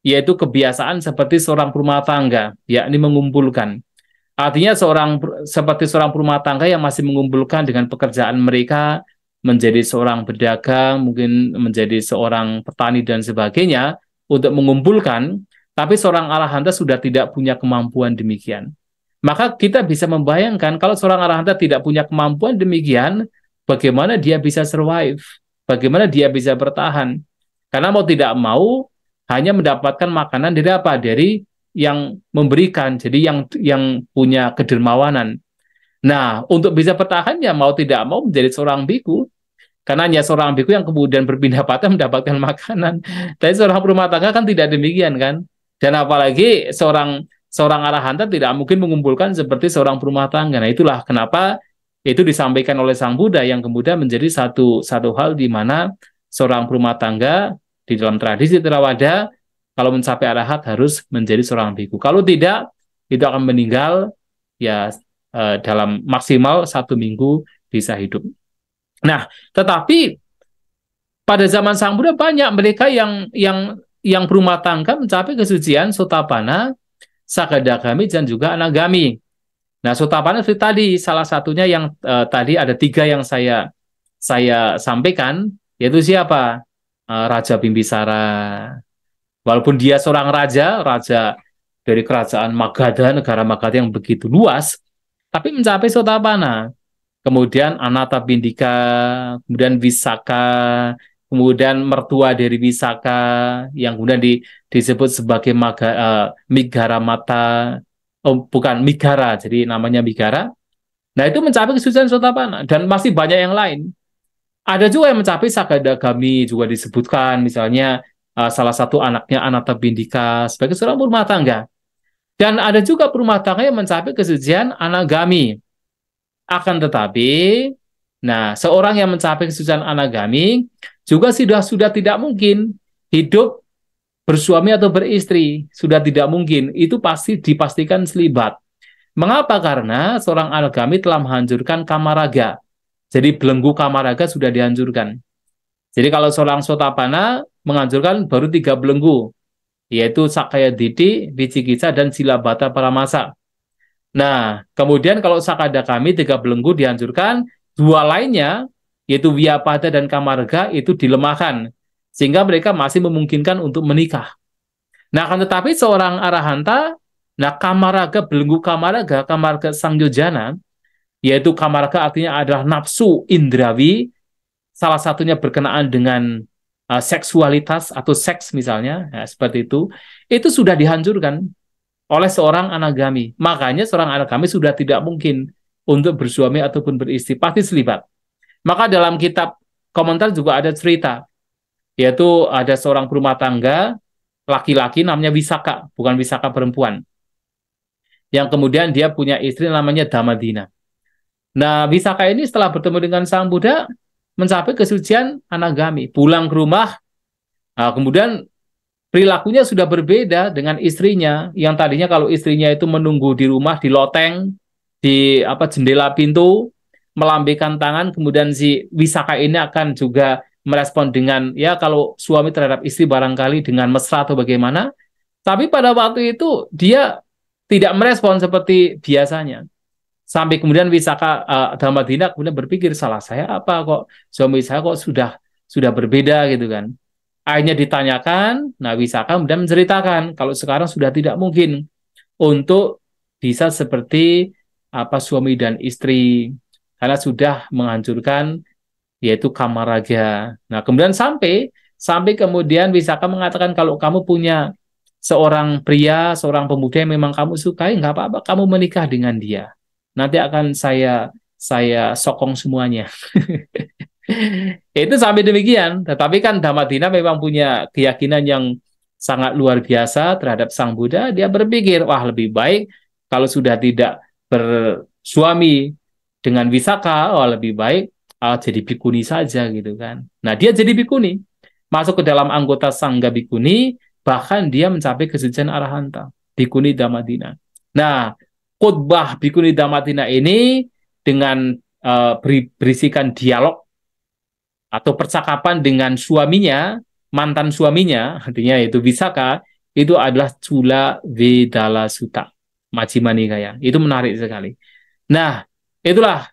yaitu kebiasaan seperti seorang perumah tangga, yakni mengumpulkan. Artinya seperti seorang perumah tangga yang masih mengumpulkan dengan pekerjaan mereka, menjadi seorang pedagang, mungkin menjadi seorang petani dan sebagainya untuk mengumpulkan, tapi seorang arahanta sudah tidak punya kemampuan demikian. Maka kita bisa membayangkan kalau seorang arahanta tidak punya kemampuan demikian, bagaimana dia bisa survive, bagaimana dia bisa bertahan. Karena mau tidak mau hanya mendapatkan makanan dari apa? Dari yang memberikan, jadi yang punya kedermawanan. Nah, untuk bisa bertahan ya mau tidak mau menjadi seorang biku. Karena hanya seorang biku yang kemudian berpindah patah mendapatkan makanan. Tapi seorang rumah tangga kan tidak demikian kan. Dan apalagi seorang arahanta tidak mungkin mengumpulkan seperti seorang rumah tangga. Nah, itulah kenapa itu disampaikan oleh Sang Buddha yang kemudian menjadi satu hal di mana seorang rumah tangga di dalam tradisi Theravada kalau mencapai arahat harus menjadi seorang biku. Kalau tidak, itu akan meninggal ya dalam maksimal 1 minggu bisa hidup. Nah, tetapi pada zaman Sang Buddha banyak mereka yang berumah tangga mencapai kesucian Sotapanna, Sakadagami, dan juga Anagami. Nah, Sotapanna seperti tadi salah satunya yang tadi ada 3 yang saya sampaikan, yaitu siapa? Raja Bimbisara. Walaupun dia seorang raja dari kerajaan Magadha, negara Magadha yang begitu luas, tapi mencapai Sotapanna. Kemudian Anathapindika, kemudian Visakha, kemudian mertua dari Visakha yang kemudian disebut sebagai Migaramata, bukan Migara, jadi namanya Migara. Nah, itu mencapai kesucian Sotapanna dan masih banyak yang lain. Ada juga yang mencapai Sakadagami juga disebutkan, misalnya salah satu anaknya Anathapindika sebagai seorang rumah tangga. Dan ada juga rumah tangga yang mencapai kesucian Anagami. Akan tetapi, nah, seorang yang mencapai kesucian Anagami juga sudah tidak mungkin hidup bersuami atau beristri, sudah tidak mungkin. Itu pasti dipastikan selibat. Mengapa? Karena seorang Anagami telah menghancurkan kamaraga. Jadi belenggu kamaraga sudah dihancurkan. Jadi kalau seorang Sotapanna menghancurkan baru 3 belenggu, yaitu Sakayaditi, Vicikicca, dan Silabhata Paramasa. Nah, kemudian kalau Sakadagami 3 belenggu dihancurkan, 2 lainnya, yaitu Vyapada dan Kamarga, itu dilemahkan. Sehingga mereka masih memungkinkan untuk menikah. Nah, akan tetapi seorang arahanta, nah Kamaraga, belenggu Kamaraga Sangyojana, yaitu Kamaraga artinya adalah nafsu indrawi, salah satunya berkenaan dengan seksualitas atau seks misalnya, ya, seperti itu sudah dihancurkan oleh seorang Anagami. Makanya seorang Anagami sudah tidak mungkin untuk bersuami ataupun beristri, pasti selibat. Maka dalam kitab komentar juga ada cerita, yaitu ada seorang berumah tangga, laki-laki namanya Visakha, bukan Visakha perempuan, yang kemudian dia punya istri namanya Damadina. Nah, Visakha ini setelah bertemu dengan Sang Buddha, mencapai kesucian Anagami, pulang ke rumah, kemudian perilakunya sudah berbeda dengan istrinya, yang tadinya kalau istrinya itu menunggu di rumah, di loteng, di jendela pintu, melambaikan tangan, kemudian si Visakha ini akan juga merespon dengan, ya kalau suami terhadap istri barangkali dengan mesra atau bagaimana, tapi pada waktu itu dia tidak merespon seperti biasanya. Sampai kemudian Visakha Damadina kemudian berpikir, salah saya apa kok suami saya kok sudah berbeda gitu kan. Akhirnya ditanyakan, nah Visakha kemudian menceritakan kalau sekarang sudah tidak mungkin untuk bisa seperti suami dan istri karena sudah menghancurkan yaitu kamaraga. Nah, kemudian sampai kemudian Visakha mengatakan kalau kamu punya seorang pria, seorang pemuda yang memang kamu sukai, nggak apa-apa kamu menikah dengan dia. Nanti akan saya sokong semuanya. Itu sampai demikian, tetapi kan Damadina memang punya keyakinan yang sangat luar biasa terhadap Sang Buddha. Dia berpikir, wah lebih baik kalau sudah tidak bersuami dengan Visakha, wah lebih baik jadi bikuni saja gitu kan. Nah, dia jadi bikuni, masuk ke dalam anggota Sangga Bikuni, bahkan dia mencapai kesucian Arahanta, Bikuni Damadina. Nah, khutbah Bikuni Damadina ini dengan berisikan dialog atau percakapan dengan suaminya, mantan suaminya, artinya yaitu Visakha, itu adalah Cula Vedala Sutta, Majjhima Nikaya. Itu menarik sekali. Nah, itulah.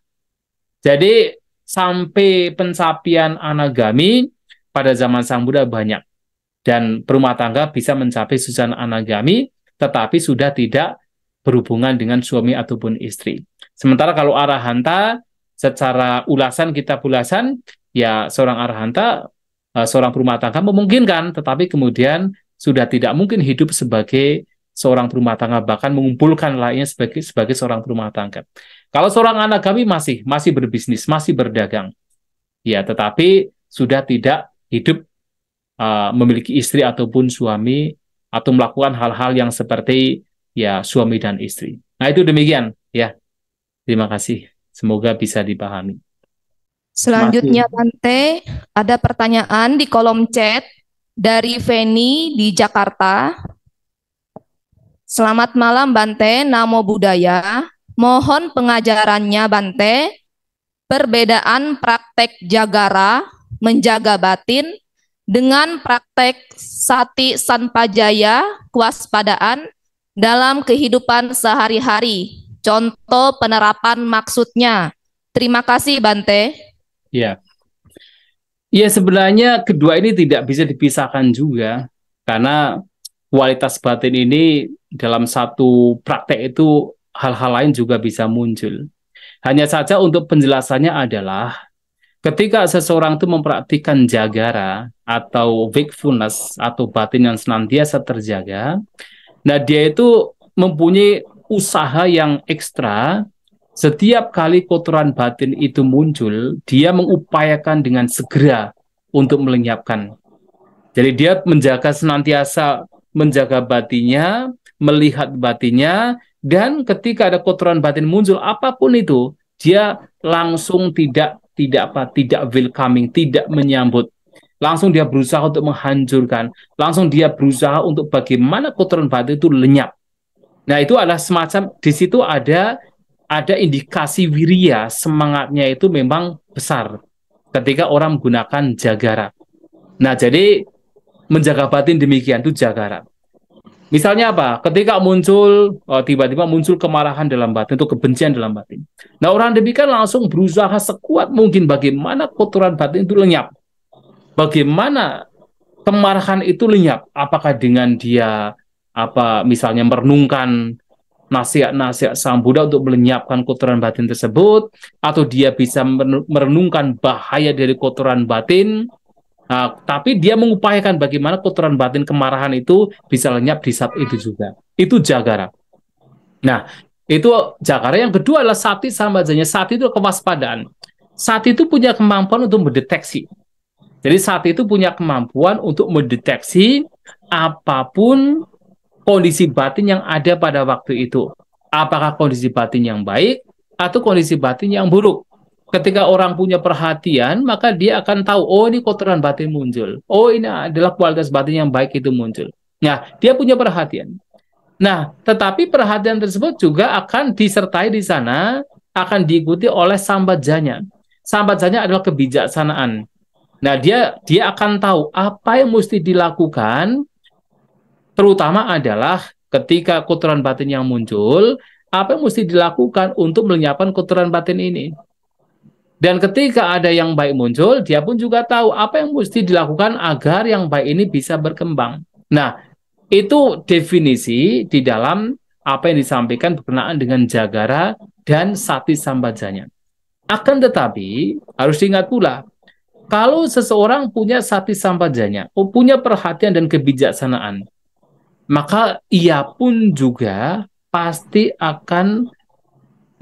Jadi, sampai pencapaian Anagami pada zaman Sang Buddha banyak. Dan berumah tangga bisa mencapai kesucian Anagami, tetapi sudah tidak berhubungan dengan suami ataupun istri. Sementara kalau Arahanta, secara kitab ulasan, ya seorang Arahanta, seorang berumah tangga memungkinkan, tetapi kemudian sudah tidak mungkin hidup sebagai seorang berumah tangga, bahkan mengumpulkan lainnya sebagai seorang berumah tangga. Kalau seorang Anagami masih berbisnis, masih berdagang. Ya, tetapi sudah tidak hidup memiliki istri ataupun suami atau melakukan hal-hal yang seperti ya suami dan istri. Nah, itu demikian ya. Terima kasih. Semoga bisa dipahami. Selanjutnya Masih. Bante, ada pertanyaan di kolom chat dari Feni di Jakarta. Selamat malam Bante, Namo Buddhaya. Mohon pengajarannya Bante. Perbedaan praktek jagara, menjaga batin, dengan praktek sati sanpajaya, kewaspadaan, dalam kehidupan sehari-hari. Contoh penerapan maksudnya. Terima kasih Bante. Ya. Ya, sebenarnya kedua ini tidak bisa dipisahkan juga, karena kualitas batin ini dalam satu praktek itu hal-hal lain juga bisa muncul. Hanya saja untuk penjelasannya adalah ketika seseorang itu mempraktikkan jagara atau wakefulness atau batin yang senantiasa terjaga, nah dia itu mempunyai usaha yang ekstra. Setiap kali kotoran batin itu muncul, dia mengupayakan dengan segera untuk melenyapkan. Jadi dia senantiasa menjaga batinnya, melihat batinnya, dan ketika ada kotoran batin muncul apapun itu, dia langsung tidak welcoming, tidak menyambut. Langsung dia berusaha untuk menghancurkan, langsung dia berusaha untuk bagaimana kotoran batin itu lenyap. Nah, itu adalah semacam, di situ ada indikasi wirya, semangatnya itu memang besar ketika orang menggunakan jagara. Nah, jadi menjaga batin demikian itu jagara. Misalnya apa? Ketika tiba-tiba muncul kemarahan dalam batin, itu kebencian dalam batin. Nah, orang demikian langsung berusaha sekuat mungkin bagaimana kotoran batin itu lenyap. Bagaimana kemarahan itu lenyap? Apakah dengan dia misalnya merenungkan nasihat-nasihat Sang Buddha untuk melenyapkan kotoran batin tersebut, atau dia bisa merenungkan bahaya dari kotoran batin. Nah, tapi dia mengupayakan bagaimana kotoran batin kemarahan itu bisa lenyap di saat itu juga. Itu jagara. Nah, itu jagara. Yang kedua adalah sati sambajanya. Sati itu kewaspadaan. Sati itu punya kemampuan untuk mendeteksi. Jadi sati itu punya kemampuan untuk mendeteksi apapun kondisi batin yang ada pada waktu itu. Apakah kondisi batin yang baik atau kondisi batin yang buruk. Ketika orang punya perhatian, maka dia akan tahu, oh ini kotoran batin muncul. Oh ini adalah kualitas batin yang baik itu muncul. Nah, dia punya perhatian. Nah, tetapi perhatian tersebut juga akan disertai di sana, akan diikuti oleh sambajanya. Sambajanya adalah kebijaksanaan. Nah, dia akan tahu apa yang mesti dilakukan, terutama adalah ketika kotoran batin yang muncul, apa yang mesti dilakukan untuk melenyapkan kotoran batin ini. Dan ketika ada yang baik muncul, dia pun juga tahu apa yang mesti dilakukan agar yang baik ini bisa berkembang. Nah, itu definisi di dalam apa yang disampaikan berkenaan dengan jagara dan sati sambajanya. Akan tetapi, harus diingat pula, kalau seseorang punya sati sambajanya, punya perhatian dan kebijaksanaan, maka ia pun juga pasti akan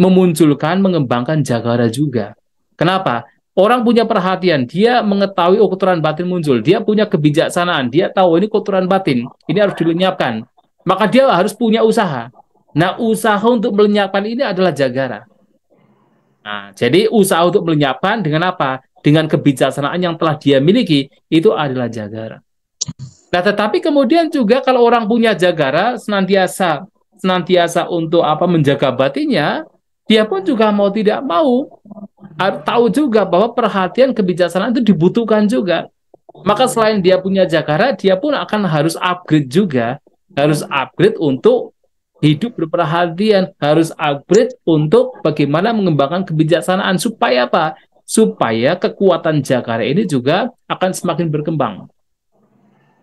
memunculkan, mengembangkan jagara juga. Kenapa? Orang punya perhatian, dia mengetahui kotoran batin muncul, dia punya kebijaksanaan, dia tahu ini kotoran batin, ini harus dilenyapkan. Maka dia harus punya usaha. Nah, usaha untuk melenyapkan ini adalah jagara. Nah, jadi usaha untuk melenyapkan dengan apa? Dengan kebijaksanaan yang telah dia miliki, itu adalah jagara. Nah, tetapi kemudian juga kalau orang punya jagara senantiasa untuk menjaga batinnya, dia pun juga mau tidak mau tahu juga bahwa perhatian kebijaksanaan itu dibutuhkan juga. Maka selain dia punya jagara, dia pun akan harus upgrade juga, harus upgrade untuk hidup berperhatian, harus upgrade untuk bagaimana mengembangkan kebijaksanaan supaya apa? Supaya kekuatan jagara ini juga akan semakin berkembang.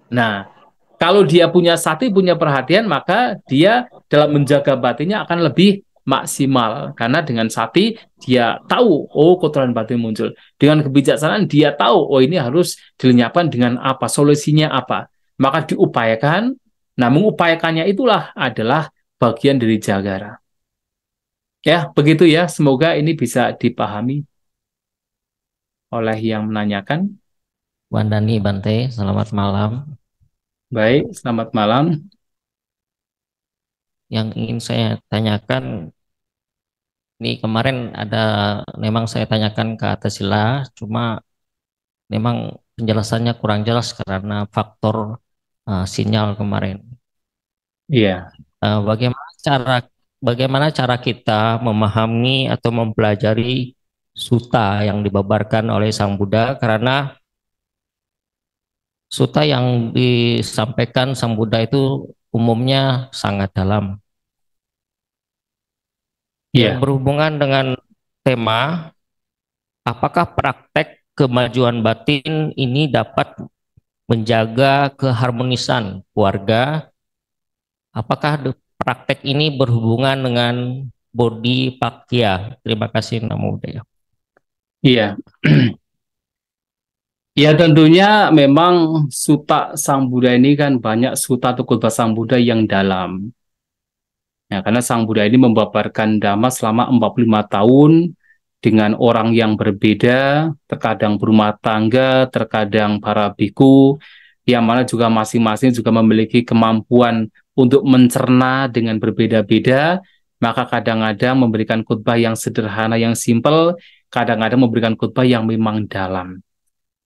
Nah, kalau dia punya sati, punya perhatian, maka dia dalam menjaga batinnya akan lebih maksimal. Karena dengan sati, dia tahu, oh kotoran batin muncul. Dengan kebijaksanaan, dia tahu, oh ini harus dilenyapkan dengan apa, solusinya apa. Maka diupayakan, nah mengupayakannya itulah adalah bagian dari jagara. Ya, begitu ya. Semoga ini bisa dipahami. oleh yang menanyakan. Wandani Bante, selamat malam. Baik, selamat malam. Yang ingin saya tanyakan, ini kemarin memang saya tanyakan ke Atasila, cuma memang penjelasannya kurang jelas karena faktor sinyal kemarin. Iya. Bagaimana cara kita memahami atau mempelajari sutta yang dibabarkan oleh Sang Buddha, karena sutta yang disampaikan Sang Buddha itu umumnya sangat dalam. Yang Iya. berhubungan dengan tema, apakah praktek kemajuan batin ini dapat menjaga keharmonisan keluarga? Apakah praktek ini berhubungan dengan bodhipakya? Terima kasih, Namo Buddhaya. Iya. Ya tentunya memang sutta Sang Buddha ini kan banyak sutta atau khotbah Sang Buddha yang dalam. Ya, karena Sang Buddha ini membabarkan Dhamma selama 45 tahun dengan orang yang berbeda, terkadang berumah tangga, terkadang para biku, yang mana juga masing-masing juga memiliki kemampuan untuk mencerna dengan berbeda-beda, maka kadang-kadang memberikan khotbah yang sederhana, yang simpel, kadang-kadang memberikan khotbah yang memang dalam.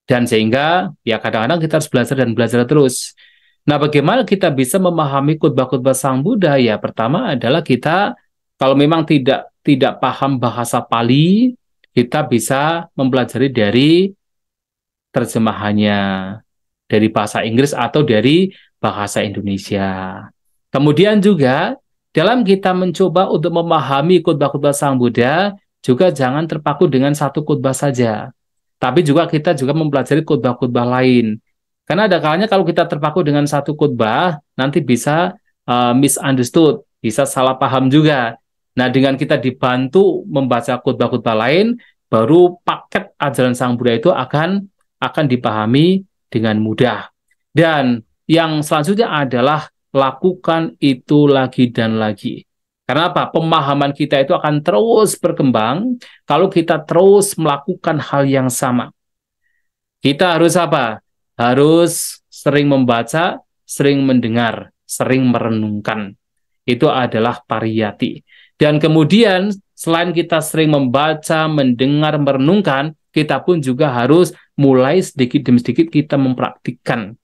Dan sehingga ya kadang-kadang kita harus belajar dan belajar terus. Nah, bagaimana kita bisa memahami khotbah-khotbah Sang Buddha? Ya, pertama adalah kita kalau memang tidak paham bahasa Pali, kita bisa mempelajari dari terjemahannya dari bahasa Inggris atau dari bahasa Indonesia. Kemudian juga dalam kita mencoba untuk memahami khotbah-khotbah Sang Buddha, juga jangan terpaku dengan satu khotbah saja. Tapi juga kita juga mempelajari khotbah-khotbah lain. Karena ada kalanya kalau kita terpaku dengan satu khotbah, nanti bisa misunderstood, bisa salah paham juga. Nah, dengan kita dibantu membaca khotbah-khotbah lain, baru paket ajaran Sang Buddha itu akan dipahami dengan mudah. Dan yang selanjutnya adalah lakukan itu lagi dan lagi. Karena apa? Pemahaman kita itu akan terus berkembang kalau kita terus melakukan hal yang sama. Kita harus apa? Harus sering membaca, sering mendengar, sering merenungkan. Itu adalah pariyati. Dan kemudian selain kita sering membaca, mendengar, merenungkan, kita pun juga harus mulai sedikit demi sedikit kita mempraktikkan.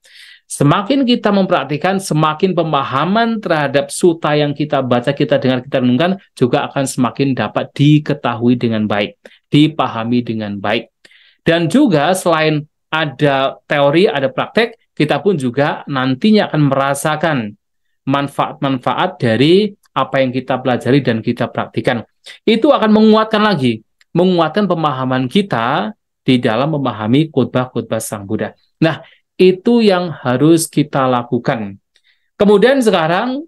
Semakin kita mempraktikkan, semakin pemahaman terhadap sutta yang kita baca, kita dengar, kita renungkan, juga akan semakin dapat diketahui dengan baik, dipahami dengan baik. Dan juga selain ada teori, ada praktek, kita pun juga nantinya akan merasakan manfaat-manfaat dari apa yang kita pelajari dan kita praktikan. Itu akan menguatkan pemahaman kita di dalam memahami khotbah-khotbah Sang Buddha. Nah, itu yang harus kita lakukan. Kemudian sekarang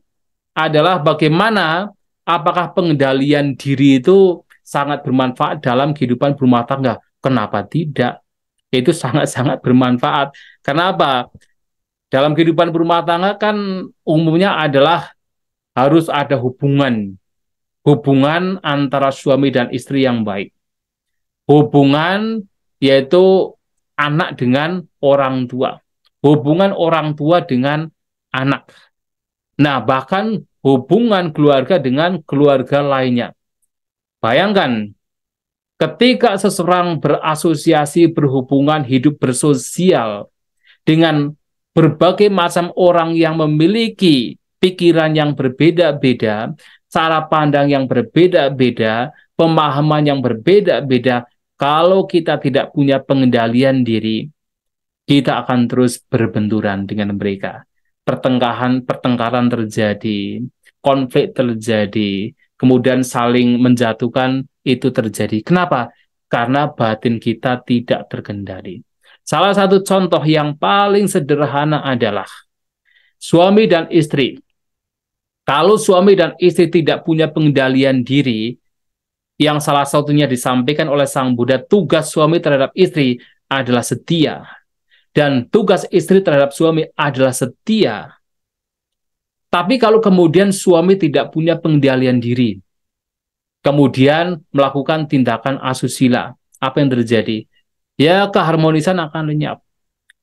adalah bagaimana, apakah pengendalian diri itu sangat bermanfaat dalam kehidupan berumah tangga? Kenapa tidak? Itu sangat-sangat bermanfaat. Kenapa? Dalam kehidupan berumah tangga kan umumnya adalah harus ada hubungan antara suami dan istri yang baik. Hubungan yaitu anak dengan orang tua, hubungan orang tua dengan anak. Nah, bahkan hubungan keluarga dengan keluarga lainnya. Bayangkan, ketika seseorang berasosiasi, berhubungan, hidup bersosial dengan berbagai macam orang yang memiliki pikiran yang berbeda-beda, cara pandang yang berbeda-beda, pemahaman yang berbeda-beda, kalau kita tidak punya pengendalian diri, kita akan terus berbenturan dengan mereka. Pertengkaran terjadi, konflik terjadi, kemudian saling menjatuhkan itu terjadi. Kenapa? Karena batin kita tidak terkendali. Salah satu contoh yang paling sederhana adalah suami dan istri. Kalau suami dan istri tidak punya pengendalian diri, yang salah satunya disampaikan oleh Sang Buddha, tugas suami terhadap istri adalah setia. Dan tugas istri terhadap suami adalah setia. Tapi kalau kemudian suami tidak punya pengendalian diri, kemudian melakukan tindakan asusila, apa yang terjadi? ya keharmonisan akan lenyap.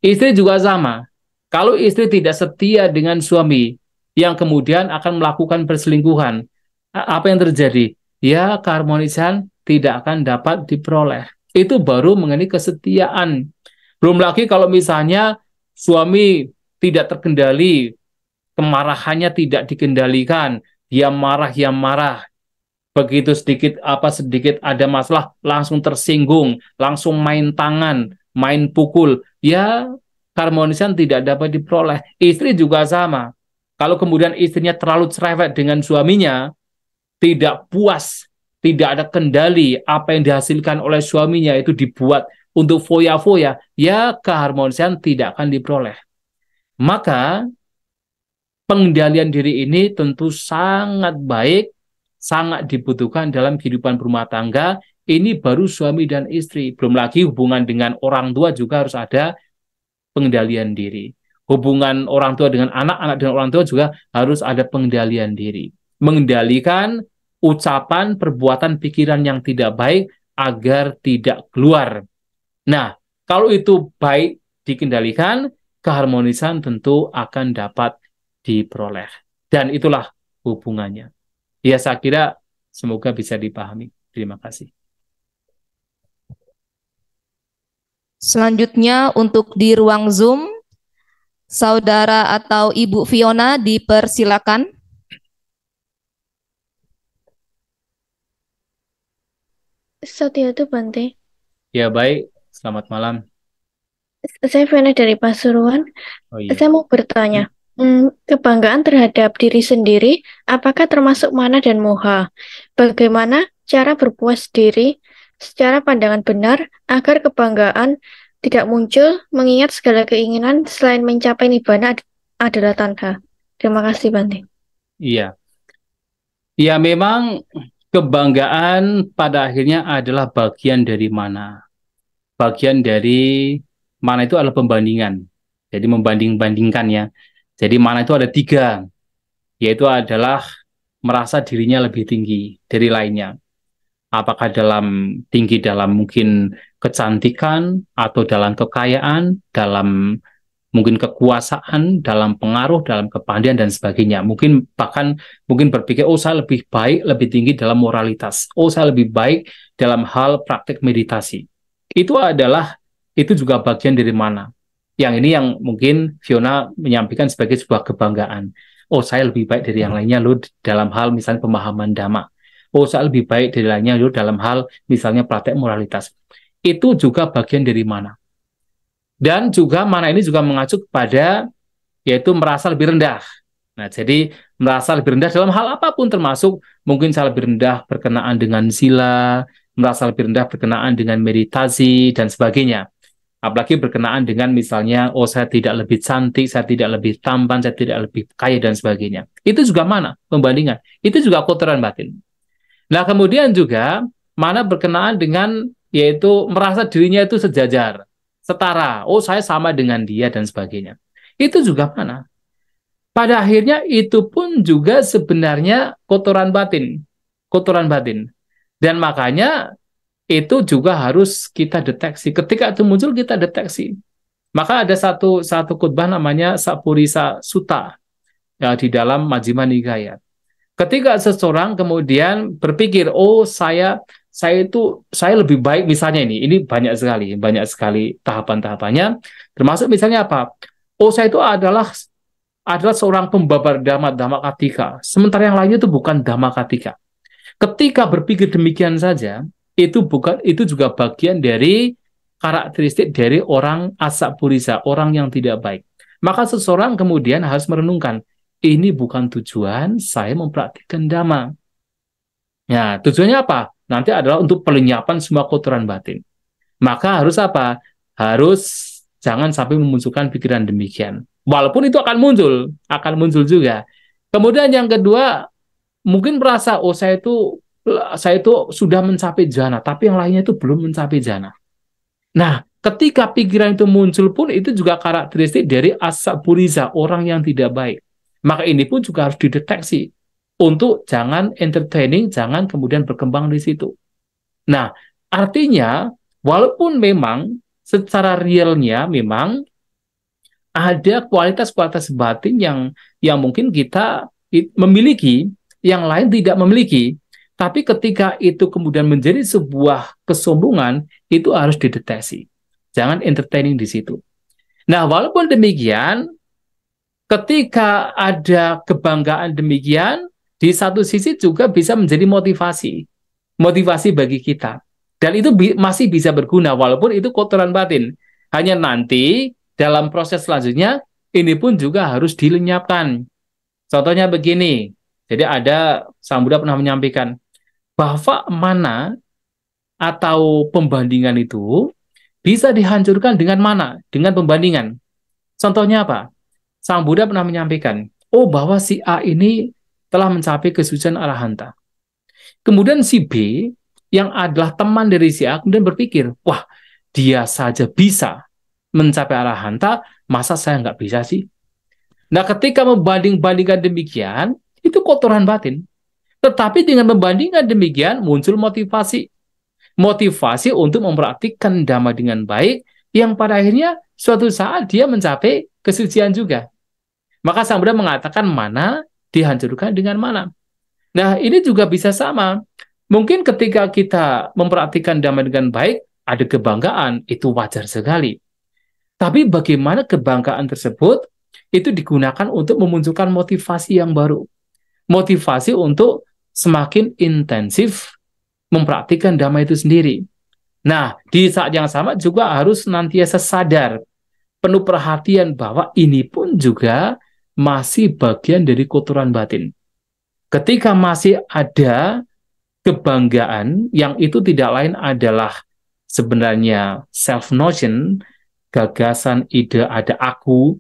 Istri juga sama. Kalau istri tidak setia dengan suami yang kemudian akan melakukan perselingkuhan, apa yang terjadi? Ya keharmonisan tidak akan dapat diperoleh. Itu baru mengenai kesetiaan. Belum lagi kalau misalnya suami tidak terkendali, kemarahannya tidak dikendalikan, dia marah, begitu sedikit ada masalah langsung tersinggung, langsung main tangan, main pukul, ya harmonisan tidak dapat diperoleh. Istri juga sama. Kalau kemudian istrinya terlalu cerewet dengan suaminya, tidak puas, tidak ada kendali, apa yang dihasilkan oleh suaminya itu dibuat untuk foya-foya, ya keharmonisan tidak akan diperoleh. Maka pengendalian diri ini tentu sangat baik, sangat dibutuhkan dalam kehidupan berumah tangga. Ini baru suami dan istri. Belum lagi hubungan dengan orang tua juga harus ada pengendalian diri. Hubungan orang tua dengan anak, anak dengan orang tua juga harus ada pengendalian diri. Mengendalikan ucapan, perbuatan, pikiran yang tidak baik agar tidak keluar. Nah, kalau itu baik dikendalikan, keharmonisan tentu akan dapat diperoleh. Dan itulah hubungannya. Ya, saya kira semoga bisa dipahami. Terima kasih. Selanjutnya untuk di ruang Zoom, Saudara atau Ibu Fiona dipersilakan. Setia itu Bante. Ya, baik. Selamat malam. Saya Fiona dari Pasuruan. Oh iya. Saya mau bertanya, kebanggaan terhadap diri sendiri, apakah termasuk mana dan moha? Bagaimana cara berpuas diri secara pandangan benar agar kebanggaan tidak muncul mengingat segala keinginan selain mencapai nibbana adalah tanha? Terima kasih, Bante. Iya. Ya, memang kebanggaan pada akhirnya adalah bagian dari mana. Bagian dari mana itu adalah pembandingan. Jadi membanding-bandingkan ya. Jadi mana itu ada 3, yaitu adalah merasa dirinya lebih tinggi dari lainnya. Apakah tinggi dalam mungkin kecantikan, atau dalam kekayaan, dalam mungkin kekuasaan, dalam pengaruh, dalam kepandaian, dan sebagainya. Mungkin berpikir, oh saya lebih baik, lebih tinggi dalam moralitas. Oh saya lebih baik dalam hal praktek meditasi. Itu juga bagian dari mana. Yang ini yang mungkin Fiona menyampaikan sebagai sebuah kebanggaan. Oh, saya lebih baik dari yang lainnya loh dalam hal misalnya pemahaman dhamma. Oh, saya lebih baik dari lainnya loh dalam hal misalnya praktek moralitas. Itu juga bagian dari mana. Dan juga mana ini juga mengacu kepada yaitu merasa lebih rendah. Nah, jadi merasa lebih rendah dalam hal apapun, termasuk mungkin saya lebih rendah berkenaan dengan sila, merasa lebih rendah berkenaan dengan meditasi, dan sebagainya. Apalagi berkenaan dengan misalnya, oh saya tidak lebih cantik, saya tidak lebih tampan, saya tidak lebih kaya, dan sebagainya. Itu juga mana? Pembandingan. Itu juga kotoran batin. Nah, kemudian juga mana berkenaan dengan, yaitu merasa dirinya itu sejajar, setara. Oh, saya sama dengan dia, dan sebagainya. Itu juga mana? Pada akhirnya itu pun juga sebenarnya kotoran batin. Kotoran batin. Dan makanya itu juga harus kita deteksi. Ketika itu muncul, kita deteksi. Maka ada satu khutbah namanya Sapurisa Sutta ya, di dalam Majjhima Nikaya. Ketika seseorang kemudian berpikir, oh saya lebih baik, misalnya ini banyak sekali tahapan-tahapannya, termasuk misalnya apa? Oh saya itu adalah seorang pembabar Dhamma Katika, sementara yang lainnya itu bukan Dhamma Katika. Ketika berpikir demikian saja, itu juga bagian dari karakteristik dari orang asapurisa, orang yang tidak baik. Maka seseorang kemudian harus merenungkan, ini bukan tujuan saya mempraktikkan Dhamma. Nah, tujuannya apa? Nanti adalah untuk pelenyapan semua kotoran batin. Maka harus apa? Harus jangan sampai memunculkan pikiran demikian. Walaupun itu akan muncul juga. Kemudian yang kedua, mungkin merasa, oh saya itu sudah mencapai jana, tapi yang lainnya itu belum mencapai jana. Nah, ketika pikiran itu muncul pun, itu juga karakteristik dari asapurisa, orang yang tidak baik. Maka ini pun juga harus dideteksi, untuk jangan entertaining, jangan kemudian berkembang di situ. Nah, artinya, walaupun memang secara realnya memang ada kualitas-kualitas batin yang mungkin kita memiliki, yang lain tidak memiliki. Tapi ketika itu kemudian menjadi sebuah kesombongan, itu harus dideteksi. Jangan entertaining di situ. Nah, walaupun demikian, ketika ada kebanggaan demikian, di satu sisi juga bisa menjadi motivasi bagi kita. Dan itu masih bisa berguna, walaupun itu kotoran batin. Hanya nanti dalam proses selanjutnya, ini pun juga harus dilenyapkan. Contohnya begini, jadi ada Sang Buddha pernah menyampaikan, bahwa mana atau pembandingan itu bisa dihancurkan dengan mana? Dengan pembandingan. Contohnya apa? Sang Buddha pernah menyampaikan, bahwa si A ini telah mencapai kesucian arahanta. Kemudian si B, yang adalah teman dari si A, kemudian berpikir, wah, dia saja bisa mencapai arahanta, masa saya nggak bisa sih? Nah, ketika membanding-bandingkan demikian, itu kotoran batin. Tetapi dengan membandingkan demikian, muncul motivasi. Motivasi untuk mempraktikkan dhamma dengan baik, yang pada akhirnya suatu saat dia mencapai kesucian juga. Maka Sang Buddha mengatakan mana dihancurkan dengan mana. Nah, ini juga bisa sama. Mungkin ketika kita mempraktikkan dhamma dengan baik, ada kebanggaan, itu wajar sekali. Tapi bagaimana kebanggaan tersebut itu digunakan untuk memunculkan motivasi yang baru. Motivasi untuk semakin intensif mempraktikkan dhamma itu sendiri. Nah, di saat yang sama juga harus senantiasa sadar, penuh perhatian bahwa ini pun juga masih bagian dari kotoran batin. Ketika masih ada kebanggaan, yang itu tidak lain adalah sebenarnya self-notion, gagasan, ide, ada aku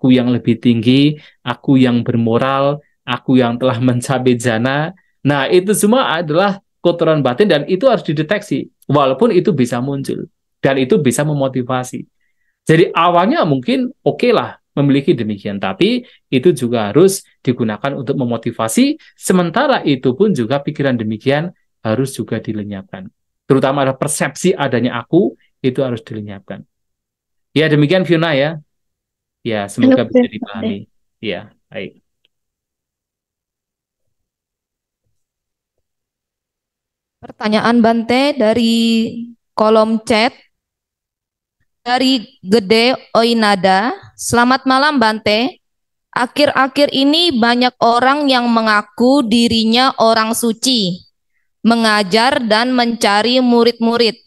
yang lebih tinggi, aku yang bermoral, aku yang telah mencapai jana. Nah, itu semua adalah kotoran batin dan itu harus dideteksi. Walaupun itu bisa muncul. Dan itu bisa memotivasi. Jadi awalnya mungkin oke lah memiliki demikian. Tapi itu juga harus digunakan untuk memotivasi. Sementara itu pun juga pikiran demikian harus juga dilenyapkan. Terutama ada persepsi adanya aku, itu harus dilenyapkan. Ya, demikian Fiona ya. Ya, semoga bisa dipahami. Ya, baik. Pertanyaan Bante dari kolom chat dari Gede Oinada. Selamat malam Bante. Akhir-akhir ini banyak orang yang mengaku dirinya orang suci, mengajar dan mencari murid-murid.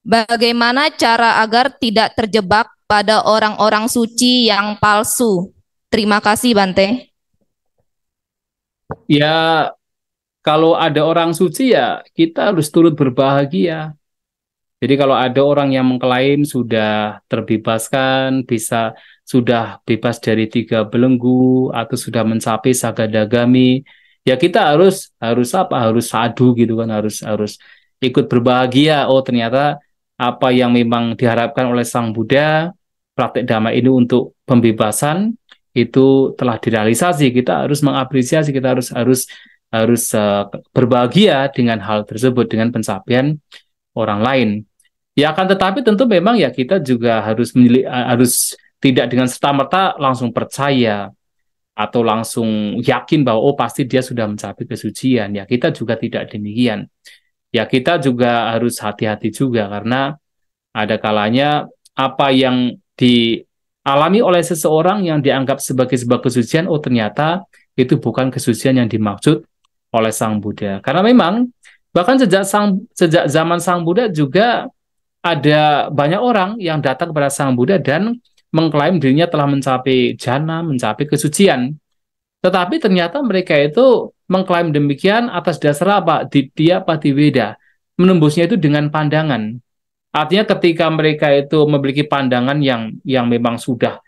Bagaimana cara agar tidak terjebak pada orang-orang suci yang palsu? Terima kasih Bante. Ya, kalau ada orang suci ya kita harus turut berbahagia. Jadi kalau ada orang yang mengklaim sudah terbebaskan, sudah bebas dari 3 belenggu atau sudah mencapai sagadagami, ya kita harus sadu gitu kan, harus ikut berbahagia. Oh, ternyata apa yang memang diharapkan oleh Sang Buddha, praktek dhamma ini untuk pembebasan itu telah direalisasi. Kita harus mengapresiasi, kita harus berbahagia dengan hal tersebut, dengan pencapaian orang lain. Ya, akan tetapi tentu memang ya kita juga harus tidak dengan serta-merta langsung percaya atau langsung yakin bahwa pasti dia sudah mencapai kesucian. Ya, kita juga tidak demikian. Ya, kita juga harus hati-hati juga karena ada kalanya apa yang dialami oleh seseorang yang dianggap sebagai sebuah kesucian, ternyata itu bukan kesucian yang dimaksud oleh Sang Buddha. Karena memang bahkan sejak zaman Sang Buddha juga ada banyak orang yang datang kepada Sang Buddha dan mengklaim dirinya telah mencapai jana, mencapai kesucian. Tetapi ternyata mereka itu mengklaim demikian atas dasar apa? Ditya Patiweda. Menembusnya itu dengan pandangan. Artinya ketika mereka itu memiliki pandangan yang memang sudah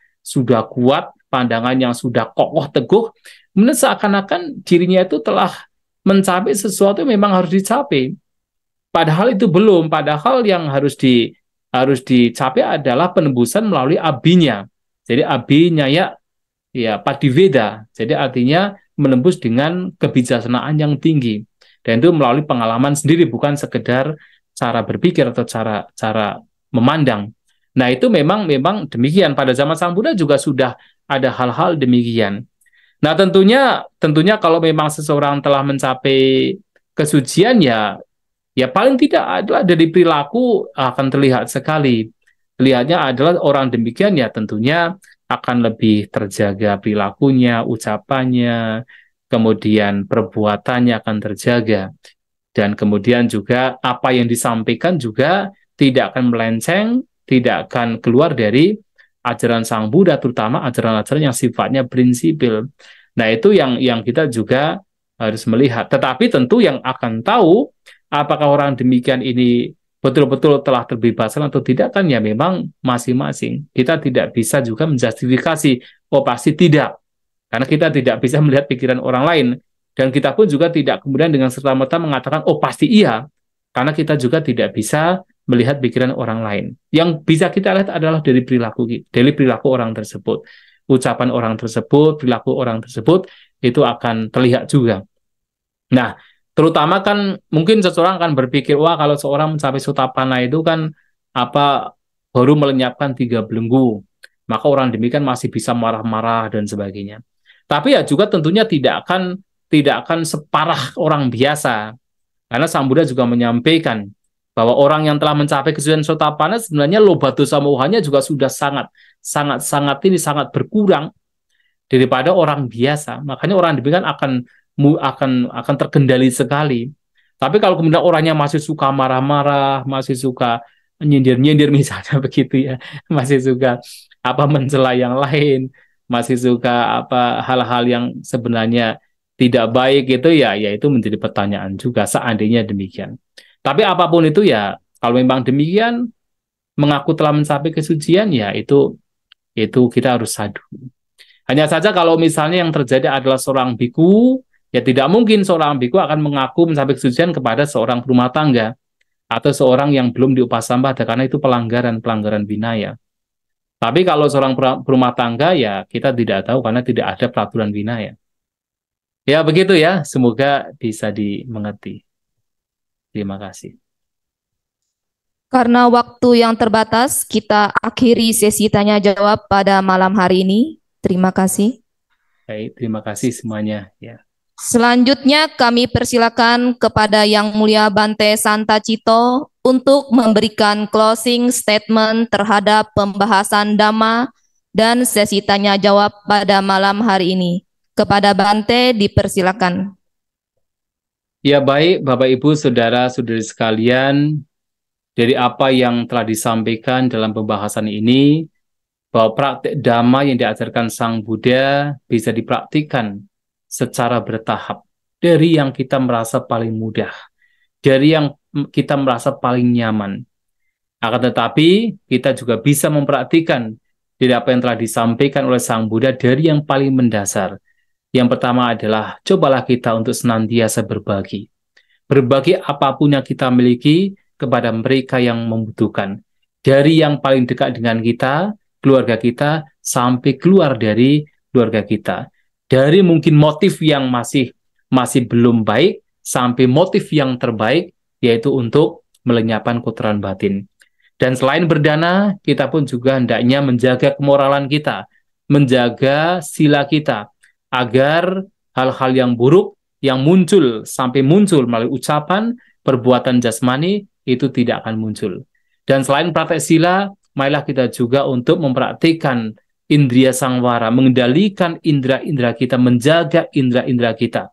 kuat, pandangan yang sudah kokoh teguh, kemudian seakan-akan dirinya itu telah mencapai sesuatu yang memang harus dicapai. Padahal itu belum. Padahal yang harus dicapai adalah penembusan melalui abinya. Jadi abinya ya Patiweda. Jadi artinya menembus dengan kebijaksanaan yang tinggi. Dan itu melalui pengalaman sendiri, bukan sekedar cara berpikir atau cara memandang. Nah, itu memang demikian. Pada zaman Sang Buddha juga sudah ada hal-hal demikian. Nah, tentunya kalau memang seseorang telah mencapai kesucian, ya paling tidak adalah dari perilaku akan terlihat sekali. Terlihatnya adalah orang demikian ya tentunya akan lebih terjaga perilakunya, ucapannya, kemudian perbuatannya akan terjaga. Dan kemudian juga apa yang disampaikan juga tidak akan melenceng, tidak akan keluar dari ajaran Sang Buddha, terutama ajaran-ajaran yang sifatnya prinsipil. Nah, itu yang kita juga harus melihat. Tetapi tentu yang akan tahu apakah orang demikian ini betul-betul telah terbebaskan atau tidak kan ya memang masing-masing. Kita tidak bisa juga menjustifikasi, oh pasti tidak. Karena kita tidak bisa melihat pikiran orang lain. Dan kita pun juga tidak kemudian dengan serta-merta mengatakan, oh pasti iya. Karena kita juga tidak bisa melihat pikiran orang lain. Yang bisa kita lihat adalah dari perilaku orang tersebut. Ucapan orang tersebut, perilaku orang tersebut, itu akan terlihat juga. Nah, terutama kan mungkin seseorang akan berpikir, wah kalau seorang mencapai Sotapanna itu kan baru melenyapkan 3 belenggu. Maka orang demikian masih bisa marah-marah dan sebagainya. Tapi ya juga tentunya tidak akan separah orang biasa. Karena Sang Buddha juga menyampaikan bahwa orang yang telah mencapai kesucian Sotapanna sebenarnya loba dosa mohanya juga sudah sangat berkurang daripada orang biasa. Makanya orang demikian akan terkendali sekali. Tapi kalau kemudian orangnya masih suka marah-marah, masih suka nyindir-nyindir misalnya begitu ya, masih suka mencela yang lain, masih suka hal-hal yang sebenarnya tidak baik gitu ya itu menjadi pertanyaan juga seandainya demikian. Tapi apapun itu ya kalau memang demikian mengaku telah mencapai kesucian ya itu kita harus sadar. Hanya saja kalau misalnya yang terjadi adalah seorang biku, ya tidak mungkin seorang biku akan mengaku mencapai kesucian kepada seorang rumah tangga atau seorang yang belum diupasambada karena itu pelanggaran winaya. Tapi kalau seorang rumah tangga ya kita tidak tahu karena tidak ada peraturan winaya. Ya begitu ya, semoga bisa dimengerti. Terima kasih. Karena waktu yang terbatas, kita akhiri sesi tanya jawab pada malam hari ini. Terima kasih. Baik, terima kasih semuanya ya. Selanjutnya kami persilakan kepada Yang Mulia Bante Santa Cito untuk memberikan closing statement terhadap pembahasan Dhamma dan sesi tanya jawab pada malam hari ini. Kepada Bante dipersilakan. Ya baik, Bapak Ibu, saudara-saudari sekalian, dari apa yang telah disampaikan dalam pembahasan ini, bahwa praktik Dhamma yang diajarkan Sang Buddha bisa dipraktikkan secara bertahap. Dari yang kita merasa paling mudah, dari yang kita merasa paling nyaman. Akan tetapi, kita juga bisa mempraktikkan dari apa yang telah disampaikan oleh Sang Buddha dari yang paling mendasar. Yang pertama adalah, cobalah kita untuk senantiasa berbagi. Berbagi apapun yang kita miliki kepada mereka yang membutuhkan. Dari yang paling dekat dengan kita, keluarga kita, sampai keluar dari keluarga kita. Dari mungkin motif yang masih belum baik, sampai motif yang terbaik, yaitu untuk melenyapkan kotoran batin. Dan selain berdana, kita pun juga hendaknya menjaga kemoralan kita, menjaga sila kita, agar hal-hal yang buruk yang sampai muncul melalui ucapan, perbuatan jasmani, itu tidak akan muncul. Dan selain praktek sila, marilah kita juga untuk mempraktikkan indriya sangwara, mengendalikan indera-indera kita, menjaga indera-indera kita.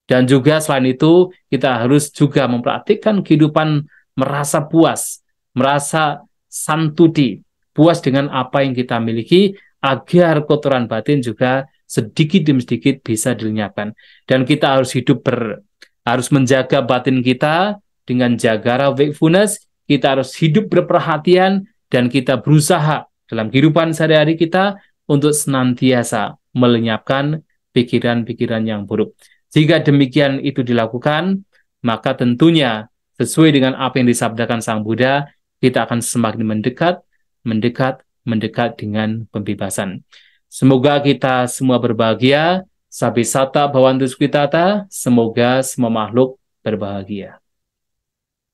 Dan juga selain itu, kita harus juga mempraktikkan kehidupan merasa puas, merasa santuti, puas dengan apa yang kita miliki, agar kotoran batin juga sedikit demi sedikit bisa dilenyapkan. Dan kita harus harus menjaga batin kita dengan jagara wakefulness. Kita harus hidup berperhatian dan kita berusaha dalam kehidupan sehari-hari kita untuk senantiasa melenyapkan pikiran-pikiran yang buruk. Jika demikian itu dilakukan, maka tentunya sesuai dengan apa yang disabdakan Sang Buddha, kita akan semakin mendekat dengan pembebasan. Semoga kita semua berbahagia. Sabbi sata bhavantu sukhitata. Semoga semua makhluk berbahagia.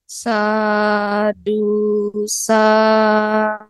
Sadu, sadu.